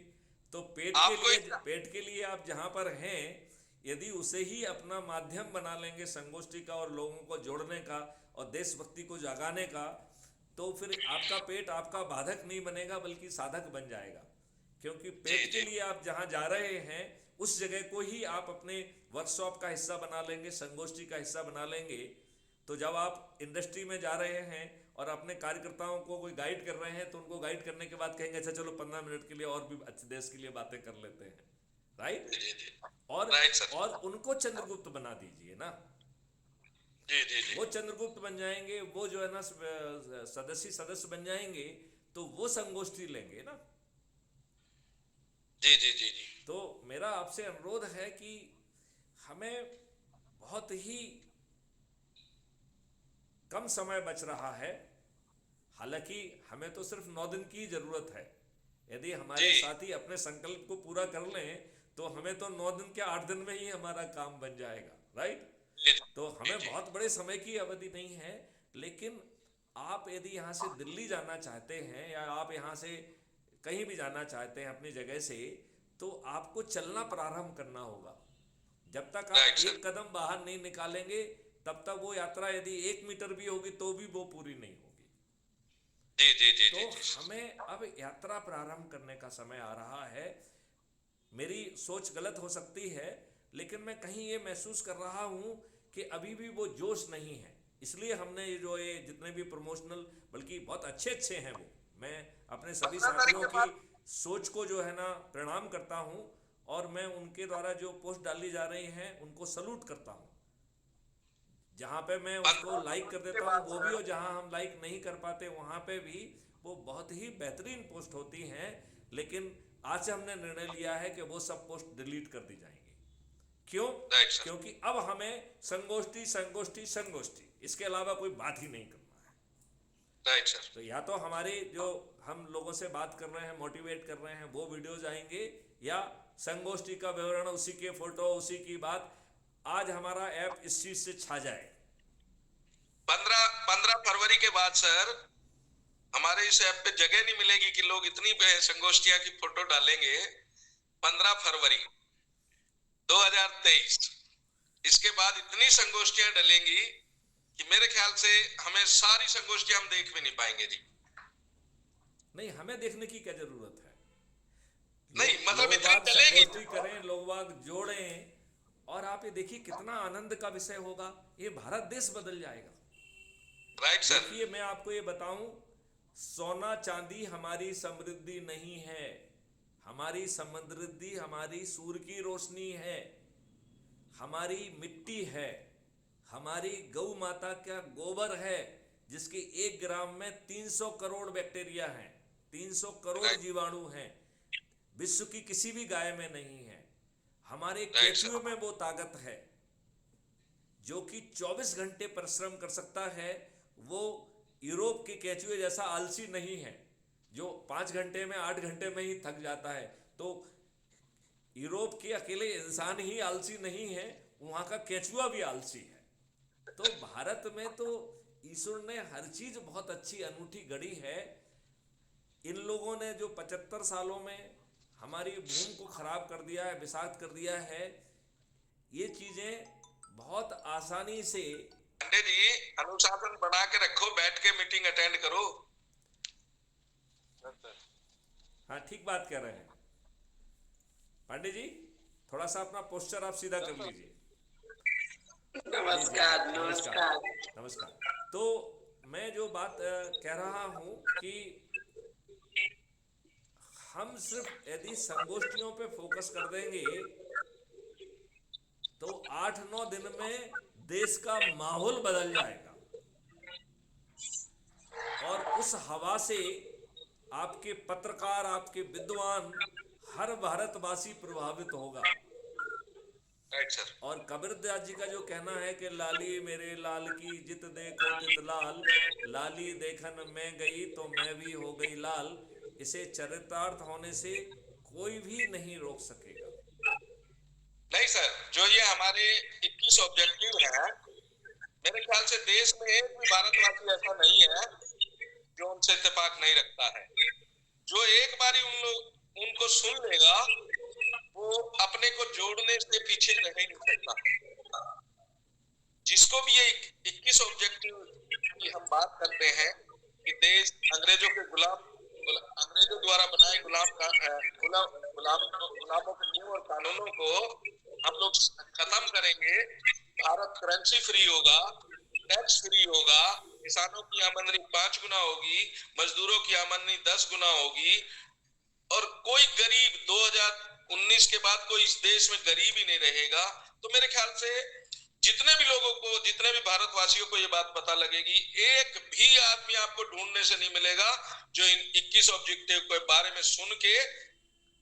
तो पेट के लिए आप जहां पर हैं, यदि उसे ही अपना माध्यम बना लेंगे संगोष्ठी का और लोगों को जोड़ने का और देशभक्ति को जगाने का, तो फिर आपका पेट आपका बाधक नहीं बनेगा बल्कि साधक बन जाएगा, क्योंकि पेट के लिए आप जहां जा रहे हैं उस जगह को ही आप अपने वर्कशॉप का हिस्सा बना लेंगे, संगोष्ठी का हिस्सा बना लेंगे। तो जब आप इंडस्ट्री में जा रहे हैं और अपने कार्यकर्ताओं को कोई गाइड कर रहे हैं तो उनको गाइड करने के बाद कहेंगे अच्छा चलो 15 मिनट के लिए और भी अच्छे देश के लिए बातें कर लेते हैं, राइट? जी जी और राइट सर। और उनको चंद्रगुप्त बना दीजिए ना, जी जी जी वो चंद्रगुप्त बन जाएंगे, वो जो है ना सदस्य बन जाएंगे, तो वो संगोष्ठी लेंगे ना। जी जी जी जी तो मेरा आपसे अनुरोध है कि हमें बहुत ही कम समय बच रहा है, हालांकि हमें तो सिर्फ 9 दिन की जरूरत है। यदि हमारे जी। साथी अपने संकल्प को पूरा कर लें तो हमें तो 9 दिन के 8 दिन में ही हमारा काम बन जाएगा, राइट? जी तो हमें जी। बहुत बड़े समय की अवधि नहीं है, लेकिन आप यदि यहाँ से दिल्ली जाना चाहते हैं या आप यहाँ से कहीं भी जाना चाहते हैं अपनी जगह से, तो आपको चलना प्रारंभ करना होगा। जब तक आप Right, sir. एक कदम बाहर नहीं निकालेंगे तब तक वो यात्रा यदि 1 मीटर भी होगी तो भी वो पूरी नहीं होगी। जी जी जी तो जी जी हमें अब यात्रा प्रारंभ करने का समय आ रहा है। मेरी सोच गलत हो सकती है, लेकिन मैं कहीं ये महसूस कर रहा हूँ कि अभी भी वो जोश नहीं है। इसलिए हमने ये जितने भी प्रमोशनल, बल्कि बहुत अच्छे हैं वो, मैं अपने सभी साथियों की सोच को जो है ना प्रणाम करता हूँ और मैं उनके द्वारा जो पोस्ट डाली जा रही हैं उनको सलूट करता हूँ। जहाँ पे मैं उसको लाइक कर देता हूँ वो भी, और जहाँ हम लाइक नहीं कर पाते वहाँ पे भी वो बहुत ही बेहतरीन पोस्ट होती हैं। लेकिन आज से हमने निर्णय लिया है कि वो सब पोस्ट डिलीट कर दी जाएंगी। क्यों? Right, sir. क्योंकि अब हमें संगोष्ठी संगोष्ठी संगोष्ठी, इसके अलावा कोई बात ही नहीं करना है। Right sir. तो या तो हमारी जो हम लोगों से बात कर रहे हैं, मोटिवेट कर रहे हैं, वो वीडियोज आएंगे, या संगोष्ठी का विवरण, उसी के फोटो, उसी की बात। आज हमारा ऐप इस चीज से छा जाए। 15 फरवरी के बाद सर हमारे इस ऐप पे जगह नहीं मिलेगी कि लोग इतनी संगोष्ठियां की फोटो डालेंगे। 15 फरवरी 2023 इसके बाद इतनी संगोष्ठियां डलेंगी कि मेरे ख्याल से हमें सारी संगोष्ठियां हम देख भी नहीं पाएंगे जी। नहीं, हमें देखने की क्या जरूरत है? नहीं, मतलब लोग इतनी बाग डलेगी। संगोष्ठी करें, लोग बाग जोड़ें, और आप ये देखिए कितना आनंद का विषय होगा। ये भारत देश बदल जाएगा। Right sir. देखिए, मैं आपको ये बताऊं, सोना चांदी हमारी समृद्धि नहीं है। हमारी समृद्धि हमारी सूर्य की रोशनी है, हमारी मिट्टी है, हमारी गौ माता का गोबर है, जिसके 1 ग्राम में 300 करोड़ बैक्टीरिया हैं, 300 करोड़ जीवाणु हैं। विश्व की किसी भी गाय में नहीं है। हमारे केचुए में वो ताकत है जो कि 24 घंटे परिश्रम कर सकता है। वो यूरोप के केचुए जैसा आलसी नहीं है जो 5 घंटे में 8 घंटे में ही थक जाता है। तो यूरोप के अकेले इंसान ही आलसी नहीं है, वहां का केचुआ भी आलसी है। तो भारत में तो ईश्वर ने हर चीज बहुत अच्छी अनूठी गढ़ी है। इन लोगों ने जो 75 सालों में हमारी भूमि को खराब कर दिया है, विषाक्त कर दिया है, ये चीजें बहुत आसानी से। पांडे जी, अनुशासन बना के रखो, बैठ के मीटिंग अटेंड करो। हाँ, ठीक बात कह रहे हैं पांडे जी, थोड़ा सा अपना पोस्चर आप सीधा कर लीजिए। नमस्कार नमस्कार नमस्कार। तो मैं जो बात कह रहा हूं कि हम सिर्फ यदि संगोष्ठियों पे फोकस कर देंगे तो 8-9 दिन में देश का माहौल बदल जाएगा, और उस हवा से आपके पत्रकार, आपके विद्वान, हर भारतवासी प्रभावित होगा। Right sir. और कबीरदास जी का जो कहना है कि लाली मेरे लाल की जित देखो तित लाल, लाली देखन मैं गई तो मैं भी हो गई लाल, इसे चरितार्थ होने से कोई भी नहीं रोक सकेगा। नहीं सर, जो ये हमारे 21 ऑब्जेक्टिव हैं, मेरे ख्याल से देश में एक भी भारतवासी ऐसा नहीं है जो उनसे इत्तेफाक नहीं रखता है। जो एक बारी उनको सुन लेगा वो अपने को जोड़ने से पीछे रह ही नहीं सकता। जिसको भी ये 21 ऑब्जेक्टिव की हम बात करते हैं कि देश गुलामों के नियम और कानूनों को हम लोग खत्म करेंगे, भारत करेंसी फ्री होगा, टैक्स फ्री होगा, किसानों की आमदनी 5 गुना होगी, मजदूरों की आमदनी 10 गुना होगी, और कोई गरीब 2019 के बाद कोई इस देश में गरीब ही नहीं रहेगा। तो मेरे ख्याल से जितने भी लोगों को, जितने भी भारतवासियों को ये बात पता लगेगी, एक भी आदमी आपको ढूंढने से नहीं मिलेगा जो इन 21 ऑब्जेक्टिव के बारे में सुन के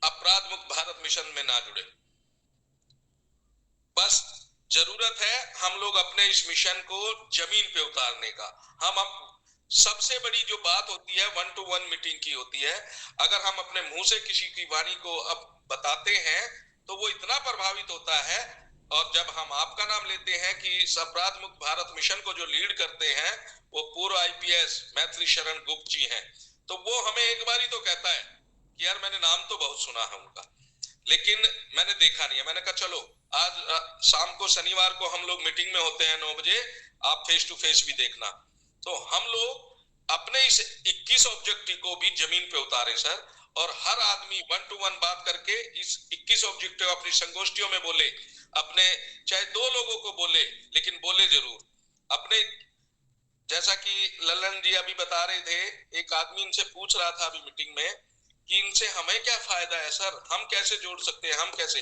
अपराध मुक्त भारत मिशन में ना जुड़े। बस जरूरत है हम लोग अपने इस मिशन को जमीन पे उतारने का। हम सबसे बड़ी जो बात होती है 1-to-1 मीटिंग की होती है। अगर हम अपने मुंह से किसी की वाणी को अब बताते हैं तो वो इतना प्रभावित होता है, और जब हम आपका नाम लेते हैं कि इस अपराध मुक्त भारत मिशन को जो लीड करते हैं वो पूर्व IPS मैथिली शरण गुप्त जी हैं, तो वो हमें एक बार ही तो कहता है कि यार मैंने नाम तो बहुत सुना है उनका, लेकिन मैंने देखा नहीं है। मैंने कहा चलो आज शाम को शनिवार को हम लोग मीटिंग में होते हैं 9 बजे, आप फेस टू फेस भी देखना। तो हम लोग अपने इस 21 ऑब्जेक्टिव को भी जमीन पे उतारे सर, और हर आदमी 1-to-1 बात करके इस 21 ऑब्जेक्टिव अपनी संगोष्ठियों में बोले, अपने चाहे 2 लोगों को बोले, लेकिन बोले जरूर अपने। जैसा कि ललन जी अभी बता रहे थे, एक आदमी इनसे पूछ रहा था अभी मीटिंग में कि इनसे हमें क्या फायदा है सर, हम कैसे जोड़ सकते हैं, हम कैसे।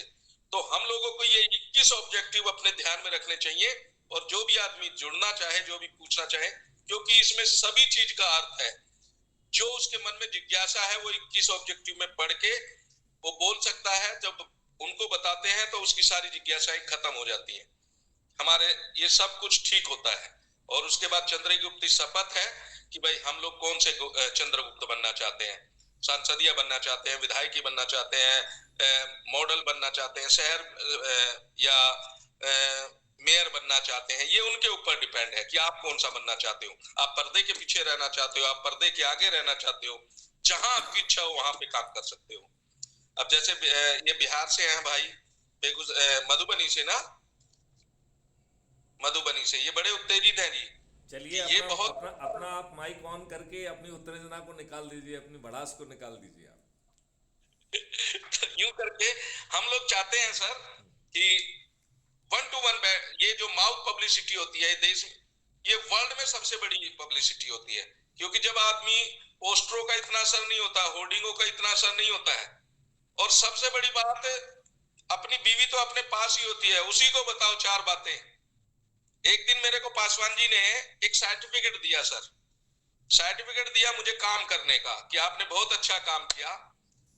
तो हम लोगों को ये 21 ऑब्जेक्टिव अपने ध्यान में रखने चाहिए, और जो भी आदमी जुड़ना चाहे, जो भी पूछना चाहे, क्योंकि इसमें सभी चीज का अर्थ है। जो उसके मन में जिज्ञासा है वो 21 ऑब्जेक्टिव में पढ़ के वो बोल सकता है। जब उनको बताते हैं तो उसकी सारी जिज्ञासाएं खत्म हो जाती हैं। हमारे ये सब कुछ ठीक होता है। और उसके बाद चंद्रगुप्त की शपथ है कि भाई हम लोग कौन से चंद्रगुप्त बनना चाहते हैं, सांसदीय बनना चाहते हैं, विधायकी बनना चाहते हैं, मॉडल बनना चाहते हैं, शहर या मेयर बनना चाहते हैं। ये उनके ऊपर डिपेंड है कि आप कौन सा बनना चाहते हो। आप पर्दे के पीछे रहना चाहते हो, आप पर्दे के आगे रहना चाहते हो, जहां आपकी इच्छा हो वहां पे काम कर सकते हो। अब जैसे ये बिहार से हैं भाई, मधुबनी से ना, मधुबनी से, ये बड़े उत्तेजित हैं जी। चलिए ये अपना, बहुत अपना आप माइक ऑन करके अपनी उत्तेजना को निकाल दीजिए, अपनी भड़ास को निकाल दीजिए आप। तो यूं करके हम लोग चाहते हैं सर कि 1-to-1 ये जो माउथ पब्लिसिटी होती है देश में, ये वर्ल्ड में सबसे बड़ी पब्लिसिटी होती है। क्योंकि जब आदमी, पोस्टरों का इतना असर नहीं होता, होर्डिंगों का इतना असर नहीं होता है, और सबसे बड़ी बात अपनी बीवी तो अपने पास ही होती है, उसी को बताओ 4 बातें। एक दिन मेरे को पासवान जी ने एक सर्टिफिकेट दिया सर, सर्टिफिकेट दिया मुझे काम करने का कि आपने बहुत अच्छा काम किया।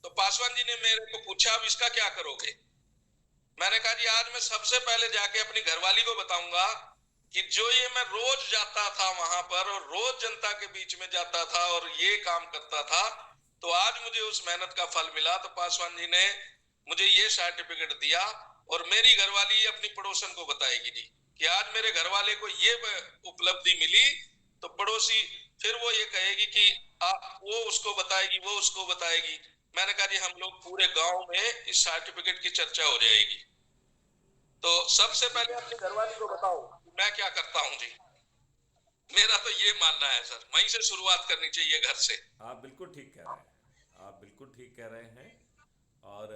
तो पासवान जी ने मेरे को पूछा अब इसका क्या करोगे। मैंने कहा जी आज मैं सबसे पहले जाके अपनी घरवाली को बताऊंगा कि जो ये मैं रोज जाता था वहां पर और रोज जनता के बीच में जाता था और ये काम करता था, तो आज मुझे उस मेहनत का फल मिला। तो पासवान जी ने मुझे ये सर्टिफिकेट दिया, और मेरी घरवाली अपनी पड़ोसन को बताएगी जी कि आज मेरे घरवाले को ये उपलब्धि मिली, तो पड़ोसी फिर वो ये कहेगी कि वो उसको बताएगी, वो उसको बताएगी। मैंने कहा जी हम लोग पूरे गांव में इस सर्टिफिकेट की चर्चा हो जाएगी। तो सबसे पहले अपनी घरवाली को बताओ मैं क्या करता हूं जी। मेरा तो ये मानना है सर, वहीं से शुरुआत करनी चाहिए, घर से। आप बिल्कुल ठीक कह रहे हैं, आप बिल्कुल ठीक कह रहे हैं। और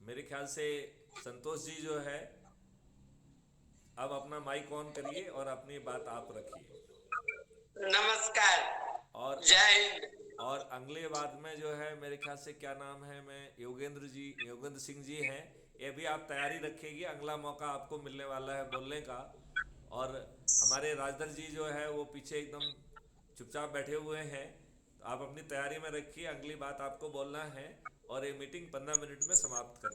मेरे ख्याल से संतोष जी जो है, अब अपना माइक ऑन करिए और अपनी बात आप रखिए। नमस्कार और जय हिंद। और अगले बात में जो है मेरे ख्याल से क्या नाम है, मैं योगेंद्र सिंह जी हैं, ये भी आप तैयारी रखिएगी, अगला मौका आपको मिलने वाला है बोलने का। और हमारे राजधर जी जो है वो पीछे एकदम चुपचाप बैठे हुए हैं, तो आप अपनी तैयारी में रखिए, अगली बात आपको बोलना है और ये मीटिंग 15 मिनट में समाप्त कर।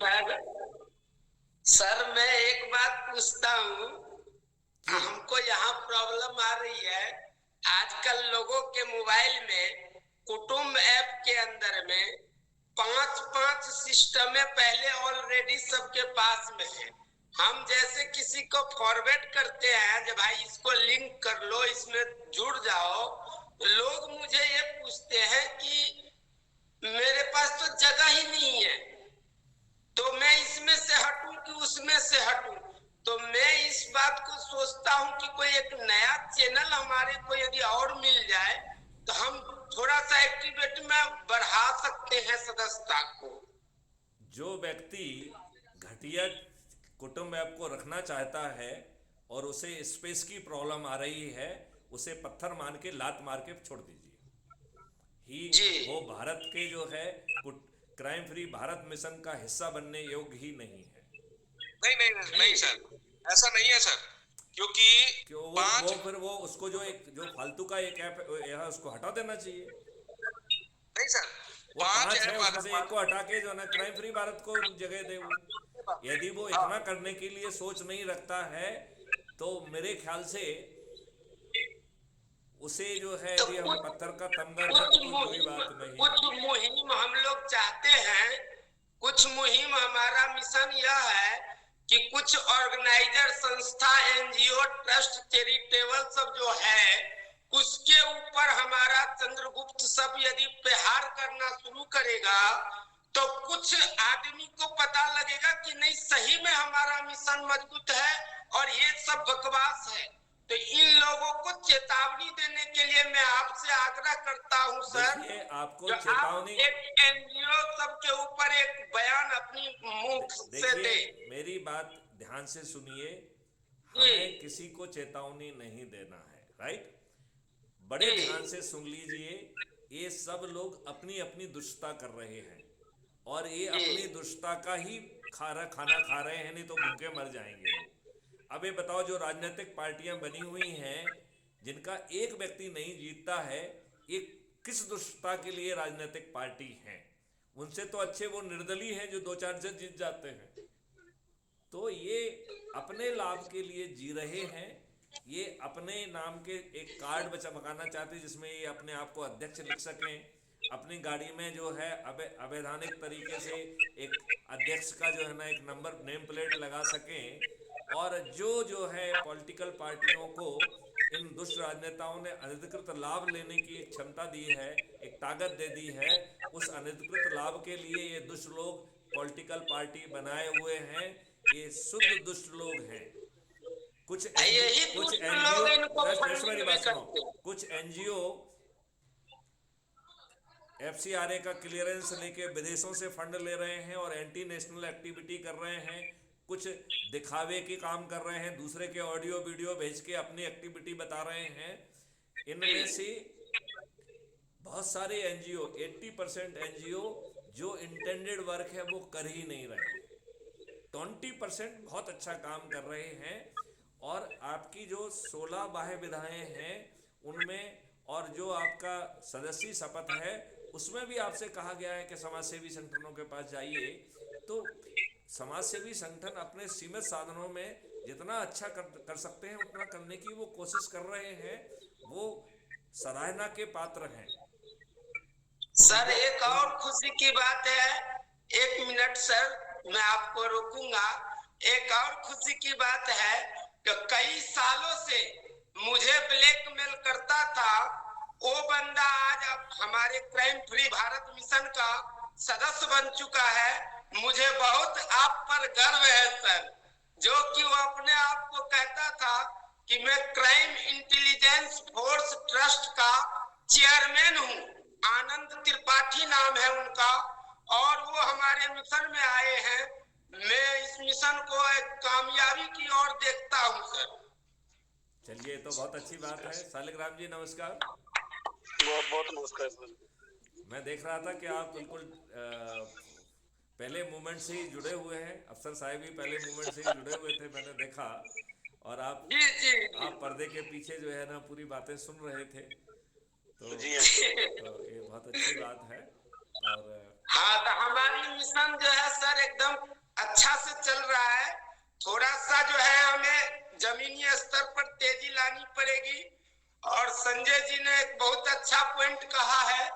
सर मैं एक बात पूछता हूँ, हमको यहाँ प्रॉब्लम आ रही है, आजकल लोगों के मोबाइल में कुटुंब ऐप के अंदर में 5 सिस्टम पहले ऑलरेडी सबके पास में है। हम जैसे किसी को फॉरवर्ड करते हैं जब भाई इसको लिंक कर लो, इसमें जुड़ जाओ, लोग मुझे ये पूछते हैं कि मेरे पास तो जगह ही नहीं है, तो मैं इसमें से हटूं कि उसमें से हटूं। तो मैं इस बात को सोचता हूं कि कोई एक नया चैनल हमारे को यदि और मिल जाए तो हम थोड़ा सा एक्टिविटी में बढ़ा सकते हैं सदस्यता को। जो व्यक्ति घटिया कुटुंब ऐप को रखना चाहता है और उसे स्पेस की प्रॉब्लम आ रही है, उसे पत्थर मार के लात मार के छोड़ दीजिए। जी। वो भारत के जो है क्राइम फ्री भारत मिशन का हिस्सा बनने योग्य ही नहीं है। नहीं सर, ऐसा नहीं है सर, क्योंकि क्यों वो फिर वो उसको जो फालतू का एक ऐप है उसको हटा देना चाहिए। नहीं सर, वो 5 है उसमें से एक को हटा के जो है ना क्राइम फ्री भारत को जगह दे। वो यदि वो इतना करने के लिए सोच नहीं रखता है तो मेरे ख्याल से उसे जो है यदि हम पत्थर का तमगा दें तो कोई बुरी बात नहीं। कुछ मुहिम हम लोग चाहते हैं, कुछ मुहिम हमारा मिशन यह है कि कुछ ऑर्गेनाइजर संस्था, एनजीओ, ट्रस्ट, चैरिटेबल सब जो है उसके ऊपर हमारा चंद्रगुप्त सब यदि प्रहार करना शुरू करेगा तो कुछ आदमी को पता लगेगा कि नहीं सही में हमारा मिशन मजबूत है और ये सब बकवास है। तो इन लोगों को चेतावनी देने के लिए मैं आपसे आग्रह करता हूं सर, आपको चेतावनी एक एनजीओ सब के ऊपर एक बयान अपनी मुख से दे। मेरी बात ध्यान से सुनिए, हमें किसी को चेतावनी नहीं देना है, राइट? बड़े ध्यान से सुन लीजिए, ये सब लोग अपनी अपनी दुष्टता कर रहे हैं और ये अपनी दुष्टता का ही खाना खा रहे हैं, नहीं तो भूखे मर जाएंगे लोग। अब ये बताओ, जो राजनीतिक पार्टियां बनी हुई हैं जिनका एक व्यक्ति नहीं जीतता है, ये किस दुष्टता के लिए राजनीतिक पार्टी हैं? उनसे तो अच्छे वो निर्दलीय हैं जो 2-4 से जीत जाते हैं। तो ये अपने लाभ के लिए जी रहे हैं, ये अपने नाम के एक कार्ड बचाना चाहते हैं जिसमें ये अपने आप को अध्यक्ष लिख सकें, अपनी गाड़ी में जो है अवैधानिक तरीके से एक अध्यक्ष का जो है ना एक नंबर नेम प्लेट लगा सकें, और जो है पॉलिटिकल पार्टियों को इन दुष्ट राजनेताओं ने अनधिकृत लाभ लेने की एक क्षमता दी है, एक ताकत दे दी है, उस अनधिकृत लाभ के लिए ये दुष्ट लोग पॉलिटिकल पार्टी बनाए हुए हैं। ये शुद्ध दुष्ट लोग हैं। कुछ एनजीओ एफसीआरए का क्लियरेंस लेके विदेशों से फंड ले रहे हैं और एंटी नेशनल एक्टिविटी कर रहे हैं, कुछ दिखावे के काम कर रहे हैं, दूसरे के ऑडियो वीडियो भेज के अपनी एक्टिविटी बता रहे हैं। इनमें से बहुत सारे एनजीओ, 80% एनजीओ जो इंटेंडेड वर्क है वो कर ही नहीं रहे, 20% बहुत अच्छा काम कर रहे हैं। और आपकी जो 16 बाह्य विधाएं हैं उनमें, और जो आपका सदस्यी शपथ है उसमें भी आपसे कहा गया है कि समाजसेवी संगठनों के पास जाइए। तो समाजसेवी संगठन अपने सीमित साधनों में जितना अच्छा कर सकते हैं उतना करने की वो कोशिश कर रहे हैं, वो सराहना के पात्र हैं। सर एक और खुशी की बात है, 1 मिनट सर मैं आपको रोकूंगा। एक और खुशी की बात है कि कई सालों से मुझे ब्लैकमेल करता था वो बंदा आज अब हमारे क्राइम फ्री भारत मिशन का सदस्य बन चुका है। मुझे बहुत आप पर गर्व है सर, जो कि वो अपने आप को कहता था कि मैं क्राइम इंटेलिजेंस फोर्स ट्रस्ट का चेयरमैन हूँ। आनंद त्रिपाठी नाम है उनका, और वो हमारे मिशन में आए हैं। मैं इस मिशन को एक कामयाबी की ओर देखता हूँ सर। चलिए, तो बहुत अच्छी बात है। शालिग्राम जी नमस्कार। बहुत नमस्कार सर। मैं देख रहा था कि आप बिल्कुल पहले मूवमेंट से ही जुड़े हुए हैं, अफसर साहब भी पहले मूवमेंट से ही जुड़े हुए थे, मैंने देखा। और आप आप पर्दे के पीछे जो है ना पूरी बातें सुन रहे थे, तो ये बहुत अच्छी बात है। और हाँ, तो हमारी मिशन जो है सर एकदम अच्छा से चल रहा है। थोड़ा सा जो है हमें जमीनी स्तर पर तेजी लानी पड़ेगी, और संजय जी ने एक बहुत अच्छा पॉइंट कहा है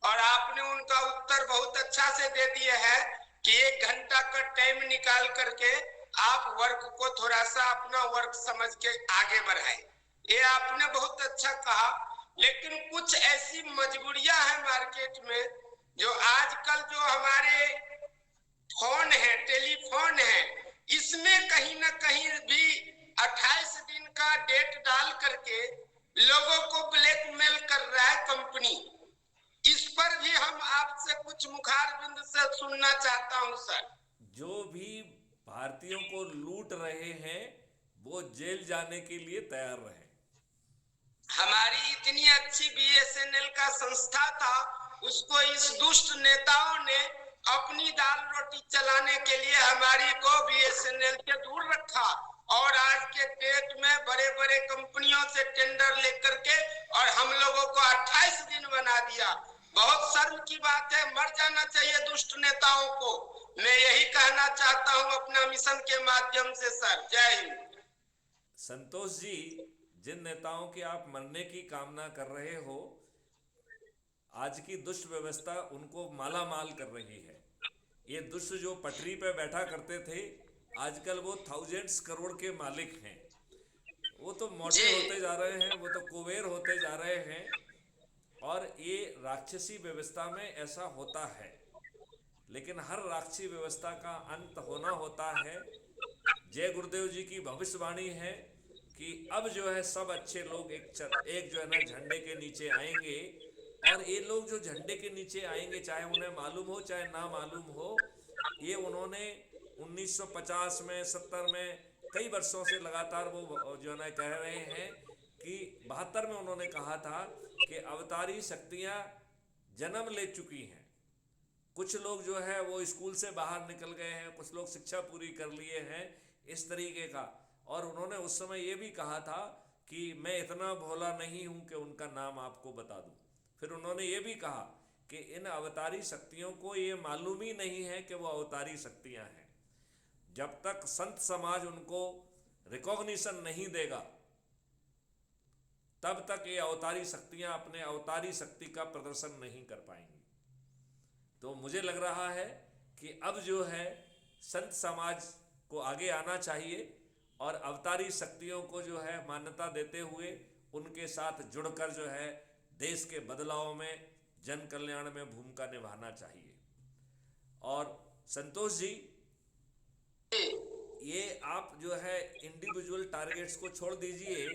और आपने उनका उत्तर बहुत अच्छा से दे दिए हैं कि 1 घंटा का टाइम निकाल करके आप वर्क को थोड़ा सा अपना वर्क समझ के आगे बढ़ाए। ये आपने बहुत अच्छा कहा। लेकिन कुछ ऐसी मजबूरियां हैं मार्केट में, जो आजकल जो हमारे फोन है, टेलीफोन है, इसमें कहीं ना कहीं भी 28 दिन का डेट डाल करके लोगों को ब्लैकमेल कर रहा है कंपनी। इस पर भी हम आपसे कुछ मुखारबिंद से सुनना चाहता हूं सर। जो भी भारतीयों को लूट रहे हैं वो जेल जाने के लिए तैयार रहे। हमारी इतनी अच्छी बीएसएनएल का संस्था था, उसको इस दुष्ट नेताओं ने अपनी दाल रोटी चलाने के लिए हमारी को बीएसएनएल से दूर रखा, और आज के डेट में बड़े बड़े कंपनियों से टेंडर लेकर के और हम लोगों को 28 दिन बना दिया। बहुत शर्म की बात है, मर जाना चाहिए दुष्ट नेताओं को। मैं यही कहना चाहता हूं अपना मिशन के माध्यम से सर। जय हिंद। संतोष जी, जिन नेताओं की आप मरने की कामना कर रहे हो, आज की दुष्ट व्यवस्था उनको माला माल कर रही है। ये दुष्ट जो पटरी पे बैठा करते थे, आजकल वो थाउजेंड्स करोड़ के मालिक हैं। वो तो मोटे होते जा रहे हैं, वो तो कुबेर होते जा रहे हैं। और ये राक्षसी व्यवस्था में ऐसा होता है, लेकिन हर राक्षसी व्यवस्था का अंत होना होता है। जय गुरुदेव जी की भविष्यवाणी है कि अब जो है सब अच्छे लोग एक जो है ना झंडे के नीचे आएंगे। और ये लोग जो झंडे के नीचे आएंगे, चाहे उन्हें मालूम हो चाहे ना मालूम हो, ये उन्होंने 1950 में 70 में कई वर्षों से लगातार वो जो है ना कह रहे हैं कि 72 में उन्होंने कहा था कि अवतारी शक्तियां जन्म ले चुकी हैं। कुछ लोग जो है वो स्कूल से बाहर निकल गए हैं, कुछ लोग शिक्षा पूरी कर लिए हैं, इस तरीके का। और उन्होंने उस समय ये भी कहा था कि मैं इतना भोला नहीं हूं कि उनका नाम आपको बता दूं। फिर उन्होंने ये भी कहा कि इन अवतारी शक्तियों को ये मालूम ही नहीं है कि वो अवतारी शक्तियां हैं। जब तक संत समाज उनको रिकॉग्निशन नहीं देगा, तब तक ये अवतारी शक्तियां अपने अवतारी शक्ति का प्रदर्शन नहीं कर पाएंगी। तो मुझे लग रहा है कि अब जो है संत समाज को आगे आना चाहिए और अवतारी शक्तियों को जो है मान्यता देते हुए उनके साथ जुड़कर जो है देश के बदलाव में, जन कल्याण में भूमिका निभाना चाहिए। और संतोष जी, ये आप जो है इंडिविजुअल टारगेट्स को छोड़ दीजिए,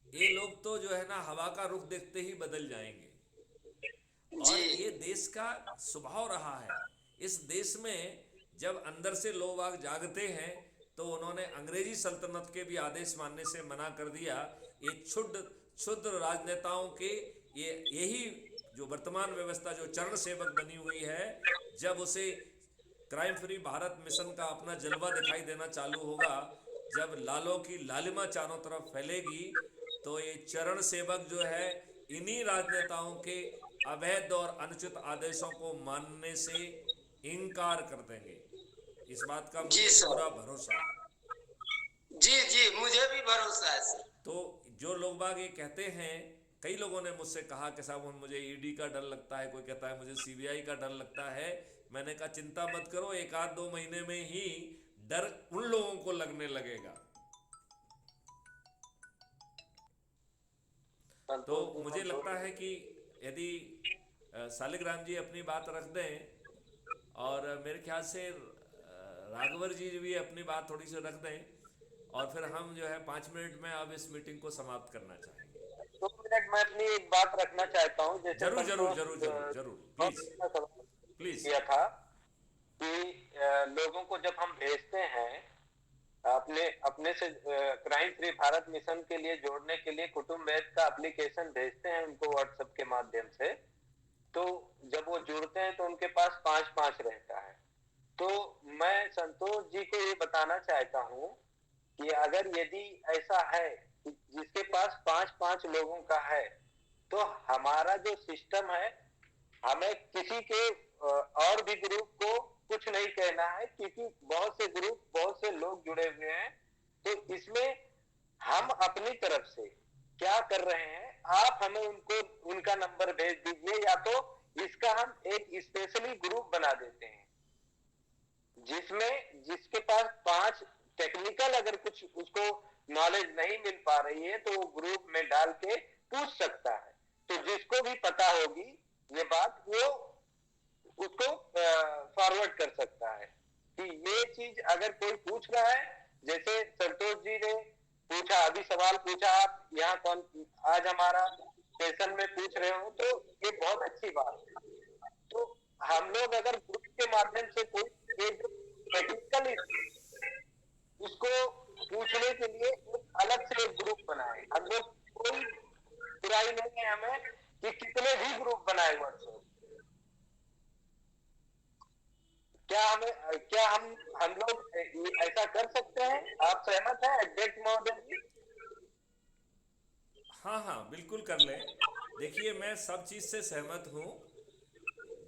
ये लोग तो जो है ना हवा का रुख देखते ही बदल जाएंगे। और ये देश का स्वभाव रहा है। इस देश में जब अंदर से लोग आग जागते हैं तो उन्होंने अंग्रेजी सल्तनत के भी आदेश मानने से मना कर दिया। ये क्षुद्र राजनेताओं के यही जो वर्तमान व्यवस्था जो चरण सेवक बनी हुई है, जब उसे क्राइम फ्री भारत मिशन का अपना जलवा दिखाई देना चालू होगा, जब लालों की लालिमा चारों तरफ फैलेगी, तो ये चरण सेवक जो है इन्हीं राजनेताओं के अवैध और अनुचित आदेशों को मानने से इनकार कर देंगे। इस बात का मुझे पूरा भरोसा है। जी मुझे भी भरोसा है सर। तो जो लोग बाग ये कहते हैं, कई लोगों ने मुझसे कहा कि साहब मुझे ईडी का डर लगता है, कोई कहता है मुझे सीबीआई का डर लगता है। मैंने कहा चिंता मत करो, 1-2 महीने में ही डर उन लोगों को लगने लगेगा। तो मुझे लगता है कि यदि शालिग्राम जी अपनी बात रख दें और मेरे ख्याल से राघवर जी भी अपनी बात थोड़ी सी रख दें, और फिर हम जो है 5 मिनट में अब इस मीटिंग को समाप्त करना चाहेंगे। 2 मिनट मैं अपनी एक बात रखना चाहता हूँ। जैसे जरूर जरूर जरूर जरूर जरूर प्लीज किया था कि लोगों को जब हम भेजते हैं अपने से क्राइम फ्री भारत मिशन के लिए जोड़ने के लिए कुटुंब वेद का एप्लीकेशन भेजते हैं उनको व्हाट्सएप के माध्यम से, तो जब वो जुड़ते हैं तो उनके पास 5-5 रहता है। तो मैं संतोष जी को ये बताना चाहता हूँ कि अगर यदि ऐसा है कि जिसके पास 5-5 लोगों का है, तो हमारा जो सिस्टम है, हमें किसी के और भी ग्रुप को कुछ नहीं कहना है, क्योंकि बहुत से ग्रुप, बहुत से लोग जुड़े हुए हैं। तो इसमें हम अपनी तरफ से क्या कर रहे हैं, आप हमें उनका नंबर भेज दीजिए, या तो इसका हम एक स्पेशली ग्रुप बना देते हैं जिसके पास 5 टेक्निकल अगर कुछ उसको नॉलेज नहीं मिल पा रही है तो वो ग्रुप में डाल के पूछ सकता है। तो जिसको भी पता होगी ये बात, वो उसको फॉरवर्ड कर सकता है कि ये चीज अगर कोई पूछ रहा है, जैसे संतोष जी ने पूछा, अभी सवाल पूछा आप यहाँ कौन, आज हमारा सेशन में पूछ रहे हो तो ये बहुत अच्छी बात है। तो हम लोग अगर ग्रुप के माध्यम से कोई टेक्निकल इसको पूछने के लिए एक अलग से एक ग्रुप बनाए, हम लोग कोई बुराई नहीं है हमें कि कितने भी ग्रुप बनाए व्हाट्सएप। क्या हम लोग ऐसा कर सकते हैं? आप सहमत हैं अध्यक्ष महोदय जी? हाँ हाँ, बिल्कुल कर लें। देखिए, मैं सब चीज़ से सहमत हूँ।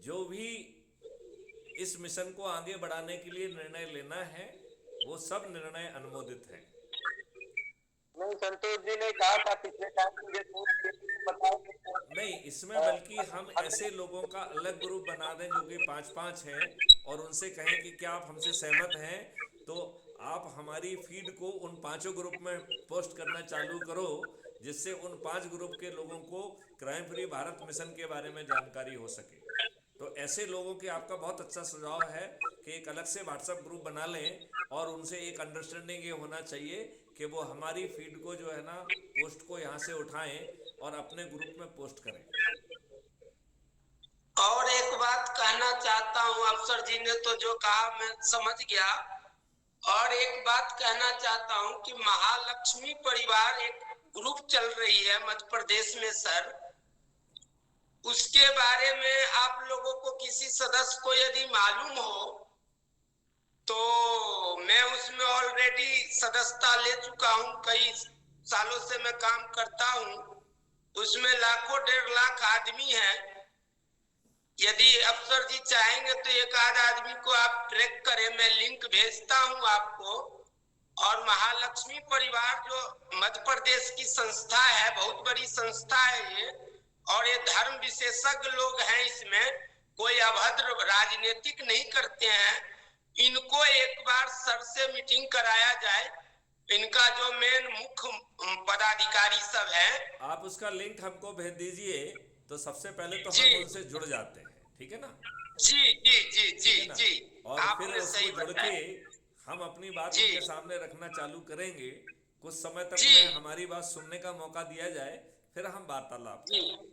जो भी इस मिशन को आगे बढ़ाने के लिए निर्णय लेना है, वो सब निर्णय अनुमोदित हैं। नहीं, संतोष जी ने कहा था पिछले टाइम मुझे बताओ। नहीं, इसमें बल्कि हम ऐसे लोगों का अलग ग्रुप बना दें जो कि 5-5 हैं, और उनसे कहें कि क्या आप हमसे सहमत हैं, तो आप हमारी फीड को उन 5 ग्रुप में पोस्ट करना चालू करो, जिससे उन 5 ग्रुप के लोगों को क्राइम फ्री भारत मिशन के बारे में जानकारी हो सके। तो ऐसे लोगों के आपका बहुत अच्छा सुझाव है कि एक अलग से व्हाट्सएप ग्रुप बना लें, और उनसे एक अंडरस्टैंडिंग ये होना चाहिए कि वो हमारी फीड को जो है ना, पोस्ट को यहाँ से उठाएं और अपने ग्रुप में पोस्ट करें। और एक बात कहना चाहता हूँ, अफसर जी ने तो जो कहा मैं समझ गया। और एक बात कहना चाहता हूँ कि महालक्ष्मी परिवार एक ग्रुप चल रही है मध्य प्रदेश में सर, उसके बारे में आप लोगों को किसी सदस्य को यदि मालूम हो तो मैं उसमें ऑलरेडी सदस्यता ले चुका हूँ, कई सालों से मैं काम करता हूँ। उसमें लाखों 1.5 लाख आदमी हैं। यदि अफसर जी चाहेंगे तो एक आध आदमी को आप ट्रैक करें, मैं लिंक भेजता हूं आपको। और महालक्ष्मी परिवार जो मध्य प्रदेश की संस्था है, बहुत बड़ी संस्था है ये, और ये धर्म विशेषज्ञ लोग हैं, इसमें कोई अभद्र राजनीतिक नहीं करते हैं। इनको एक बार सर से मीटिंग कराया जाए, इनका जो मेन मुख्य पदाधिकारी सब है, आप उसका लिंक हमको भेज दीजिए, तो सबसे पहले तो जी। हम उनसे जुड़ जाते हैं, ठीक है ना? जी जी जी जी ठीक है ना? जी, और फिर आपने उसको सही जुड़ के बताया। हम अपनी बात जी। उनके सामने रखना चालू करेंगे। कुछ समय तक जी। उन्हें हमारी बात सुनने का मौका दिया जाए, फिर हम वार्तालाप जी, करेंगे।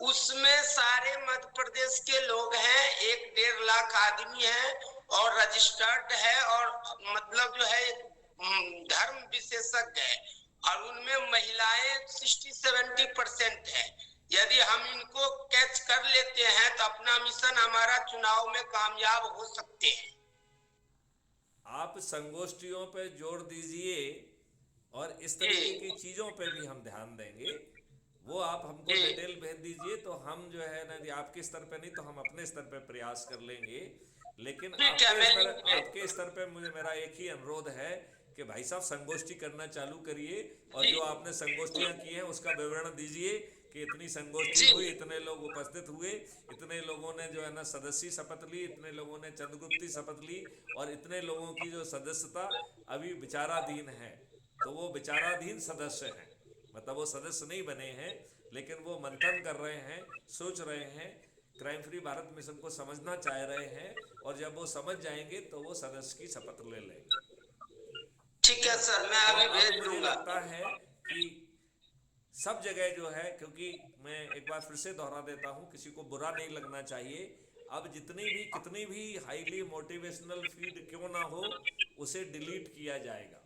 उसमें सारे मध्य प्रदेश के लोग हैं, 1.5 लाख आदमी है और रजिस्टर्ड है, और मतलब जो है धर्म विशेषज्ञ है, और उनमें महिलाएं 60-70% है। यदि हम इनको कैच कर लेते हैं तो अपना मिशन, हमारा चुनाव में कामयाब हो सकते हैं। आप संगोष्ठियों पे जोर दीजिए, और इस तरीके की चीज़ों पे भी हम ध्यान देंगे। वो आप हमको जी। डिटेल भेज दीजिए, तो हम जो है ना, यदि आपके स्तर पे नहीं तो हम अपने स्तर पे प्रयास कर लेंगे। लेकिन ठीक है, मैं लिंक भेज- आपके स्तर पे मुझे मेरा एक ही अनुरोध है कि भाई साहब संगोष्ठी करना चालू करिए, और जी। जो आपने संगोष्ठियां की हैं उसका विवरण दीजिए कि इतनी संगोष्ठी जी। हुई, इतने लोग उपस्थित हुए, इतने लोगों ने जो है ना सदस्य शपथ ली, इतने लोगों ने चंद्रगुप्ती शपथ ली, और इतने लोगों की जो सदस्यता अभी विचाराधीन है। तो वो विचाराधीन सदस्य हैं, मतलब वो सदस्य नहीं बने हैं, लेकिन वो मंथन कर रहे हैं, सोच रहे हैं, क्राइम फ्री भारत मिशन को समझना चाह रहे हैं, और जब वो समझ जाएंगे तो वो सदस्य की शपथ ले लेंगे। ठीक है सर, मैं तो अभी अब भेज मुझे दूंगा। लगता है कि सब जगह जो है, क्योंकि मैं एक बार फिर से दोहरा देता हूँ, किसी को बुरा नहीं लगना चाहिए, अब कितनी भी हाईली मोटिवेशनल फीड क्यों ना हो, उसे डिलीट किया जाएगा।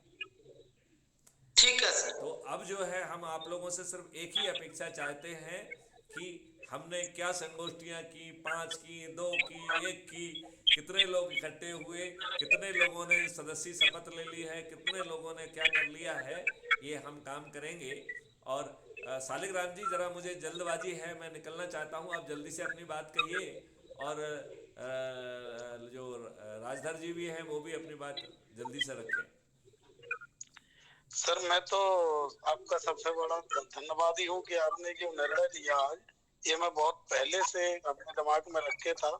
ठीक है सर। तो अब जो है, हम आप लोगों से सिर्फ एक ही अपेक्षा चाहते हैं कि हमने क्या संगोष्ठियां की, 5 की, 2 की, 1 की, कितने लोग इकट्ठे हुए, कितने लोगों ने सदस्य शपथ ले ली है, कितने लोगों ने क्या कर लिया है, ये हम काम करेंगे। और सालिग्राम जी, जरा मुझे जल्दबाजी है, मैं निकलना चाहता हूँ, आप जल्दी से अपनी बात कहिए, और जो राजधर जी भी हैं वो भी अपनी बात जल्दी से रखें। सर, मैं तो आपका सबसे बड़ा धन्यवादी हूँ कि आपने जो निर्णय लिया आज, ये मैं बहुत पहले से अपने दिमाग में रखे था,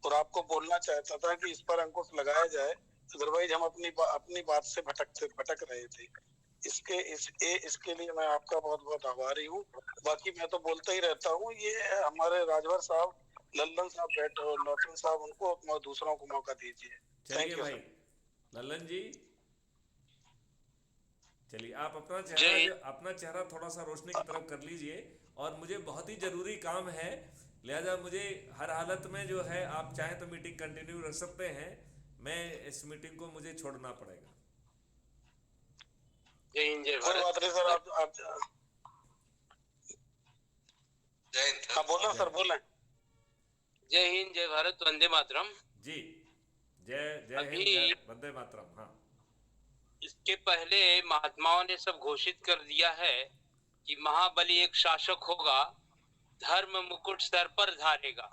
और आपको बोलना चाहता था कि इस पर अंकुश लगाया जाए, अदरवाइज हम अपनी बात से भटक रहे थे। इसके लिए मैं आपका बहुत बहुत आभारी हूँ। बाकी मैं तो बोलता ही रहता हूँ, ये हमारे राजभर साहब, लल्लन साहब बैठे हो, लॉटन साहब, उनको दूसरों को मौका दीजिए। चलिए भाई लल्लन जी, चलिए आप अपना चेहरा थोड़ा सा रोशनी की तरफ कर लीजिए, और मुझे बहुत ही ज़रूरी काम है, लिहाजा मुझे हर हालत में जो है, आप चाहें तो मीटिंग कंटिन्यू रख सकते हैं, मैं इस मीटिंग को मुझे छोड़ना पड़ेगा। जय हिंद जय कोई भारत। बात नहीं सर, आप जय हिंद सर। हाँ बोलें सर, बोलें। जय हिंद जय भारत, वंदे मातरम। जी, जय जय हिंद, अभी जय वंदे मातरम। हाँ, इसके पहले महात्माओं ने सब घोषित कर दिया है कि महाबली एक शासक होगा, धर्म मुकुट सर पर धारेगा।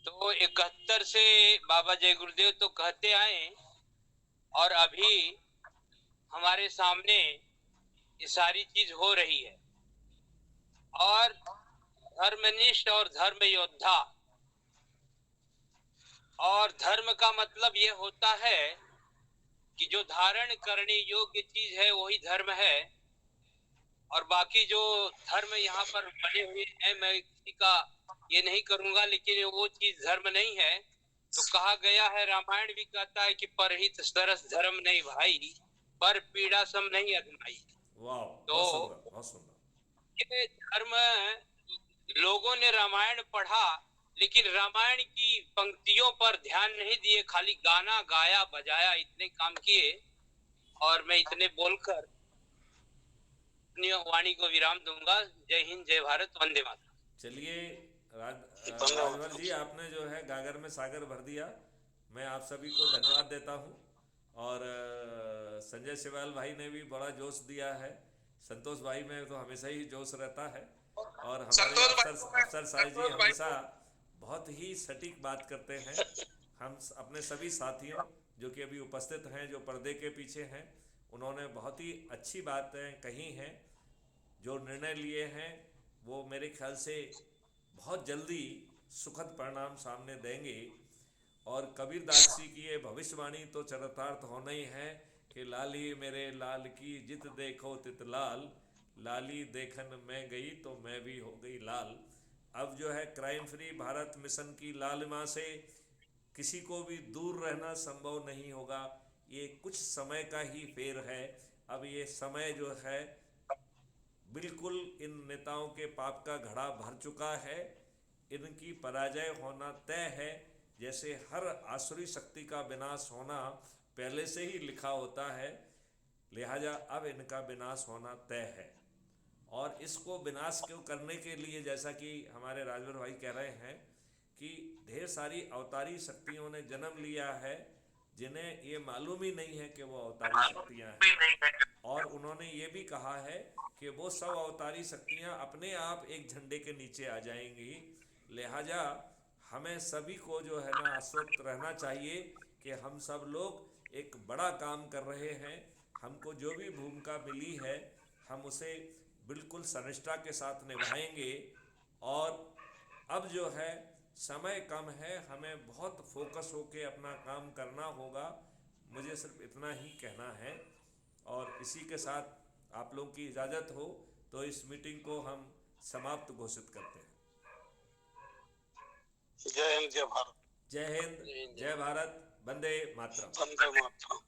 तो 71 से बाबा जय गुरुदेव तो कहते आए, और अभी हमारे सामने ये सारी चीज हो रही है। और धर्मनिष्ठ और धर्म योद्धा, और धर्म का मतलब ये होता है कि जो धारण करने योग्य चीज है वही धर्म है, और बाकी जो धर्म यहाँ पर बने हुए हैं, मैं किसी का ये नहीं करूंगा, लेकिन वो चीज धर्म नहीं है। तो कहा गया है, रामायण भी कहता है कि परहित सरस धर्म नहीं भाई, पर पीड़ा सम नहीं अधमाई। वाह, तो बहुत सुंदर, बहुत सुंदर। ये धर्म, लोगों ने रामायण पढ़ा लेकिन रामायण की पंक्तियों पर ध्यान नहीं दिए, खाली गाना गाया बजाया, इतने काम किए। और मैं इतने बोलकर अपनी वाणी को विराम दूंगा। जय हिंद जय भारत, वंदे मातरम। चलिए राजभर जी, आपने जो है गागर में सागर भर दिया, मैं आप सभी को धन्यवाद देता हूँ। और संजय सिवाल भाई ने भी बड़ा जोश दिया है, संतोष भाई में तो हमेशा ही जोश रहता है, और हमारे संतोष भाई अफसर साई जी संतोष भाई हमेशा बहुत ही सटीक बात करते हैं। हम अपने सभी साथियों जो कि अभी उपस्थित हैं, जो पर्दे के पीछे हैं, उन्होंने बहुत ही अच्छी बातें कही हैं। जो निर्णय लिए हैं वो मेरे ख्याल से बहुत जल्दी सुखद परिणाम सामने देंगे। और कबीरदास जी की ये भविष्यवाणी तो चरितार्थ होना ही है कि लाली मेरे लाल की जित देखो तित लाल, लाली देखन में गई तो मैं भी हो गई लाल। अब जो है क्राइम फ्री भारत मिशन की लालिमा से किसी को भी दूर रहना संभव नहीं होगा। ये कुछ समय का ही फेर है। अब ये समय जो है बिल्कुल इन नेताओं के पाप का घड़ा भर चुका है, इनकी पराजय होना तय है। जैसे हर आसुरी शक्ति का विनाश होना पहले से ही लिखा होता है, लिहाजा अब इनका विनाश होना तय है। और इसको विनाश क्यों करने के लिए, जैसा कि हमारे राजभर भाई कह रहे हैं कि ढेर सारी अवतारी शक्तियों ने जन्म लिया है, जिन्हें ये मालूम ही नहीं है कि वो अवतारी शक्तियाँ हैं। और उन्होंने ये भी कहा है कि वो सब अवतारी शक्तियाँ अपने आप एक झंडे के नीचे आ जाएंगी। लिहाजा हमें सभी को जो है ना आश्वस्त रहना चाहिए कि हम सब लोग एक बड़ा काम कर रहे हैं। हमको जो भी भूमिका मिली है हम उसे बिल्कुल सनिष्ठा के साथ निभाएंगे। और अब जो है समय कम है, हमें बहुत फोकस होके अपना काम करना होगा। मुझे सिर्फ इतना ही कहना है, और इसी के साथ आप लोगों की इजाज़त हो तो इस मीटिंग को हम समाप्त घोषित करते हैं। जय हिंद जय भारत। जय हिंद, जय भारत, वंदे मातरम। वंदे मातरम।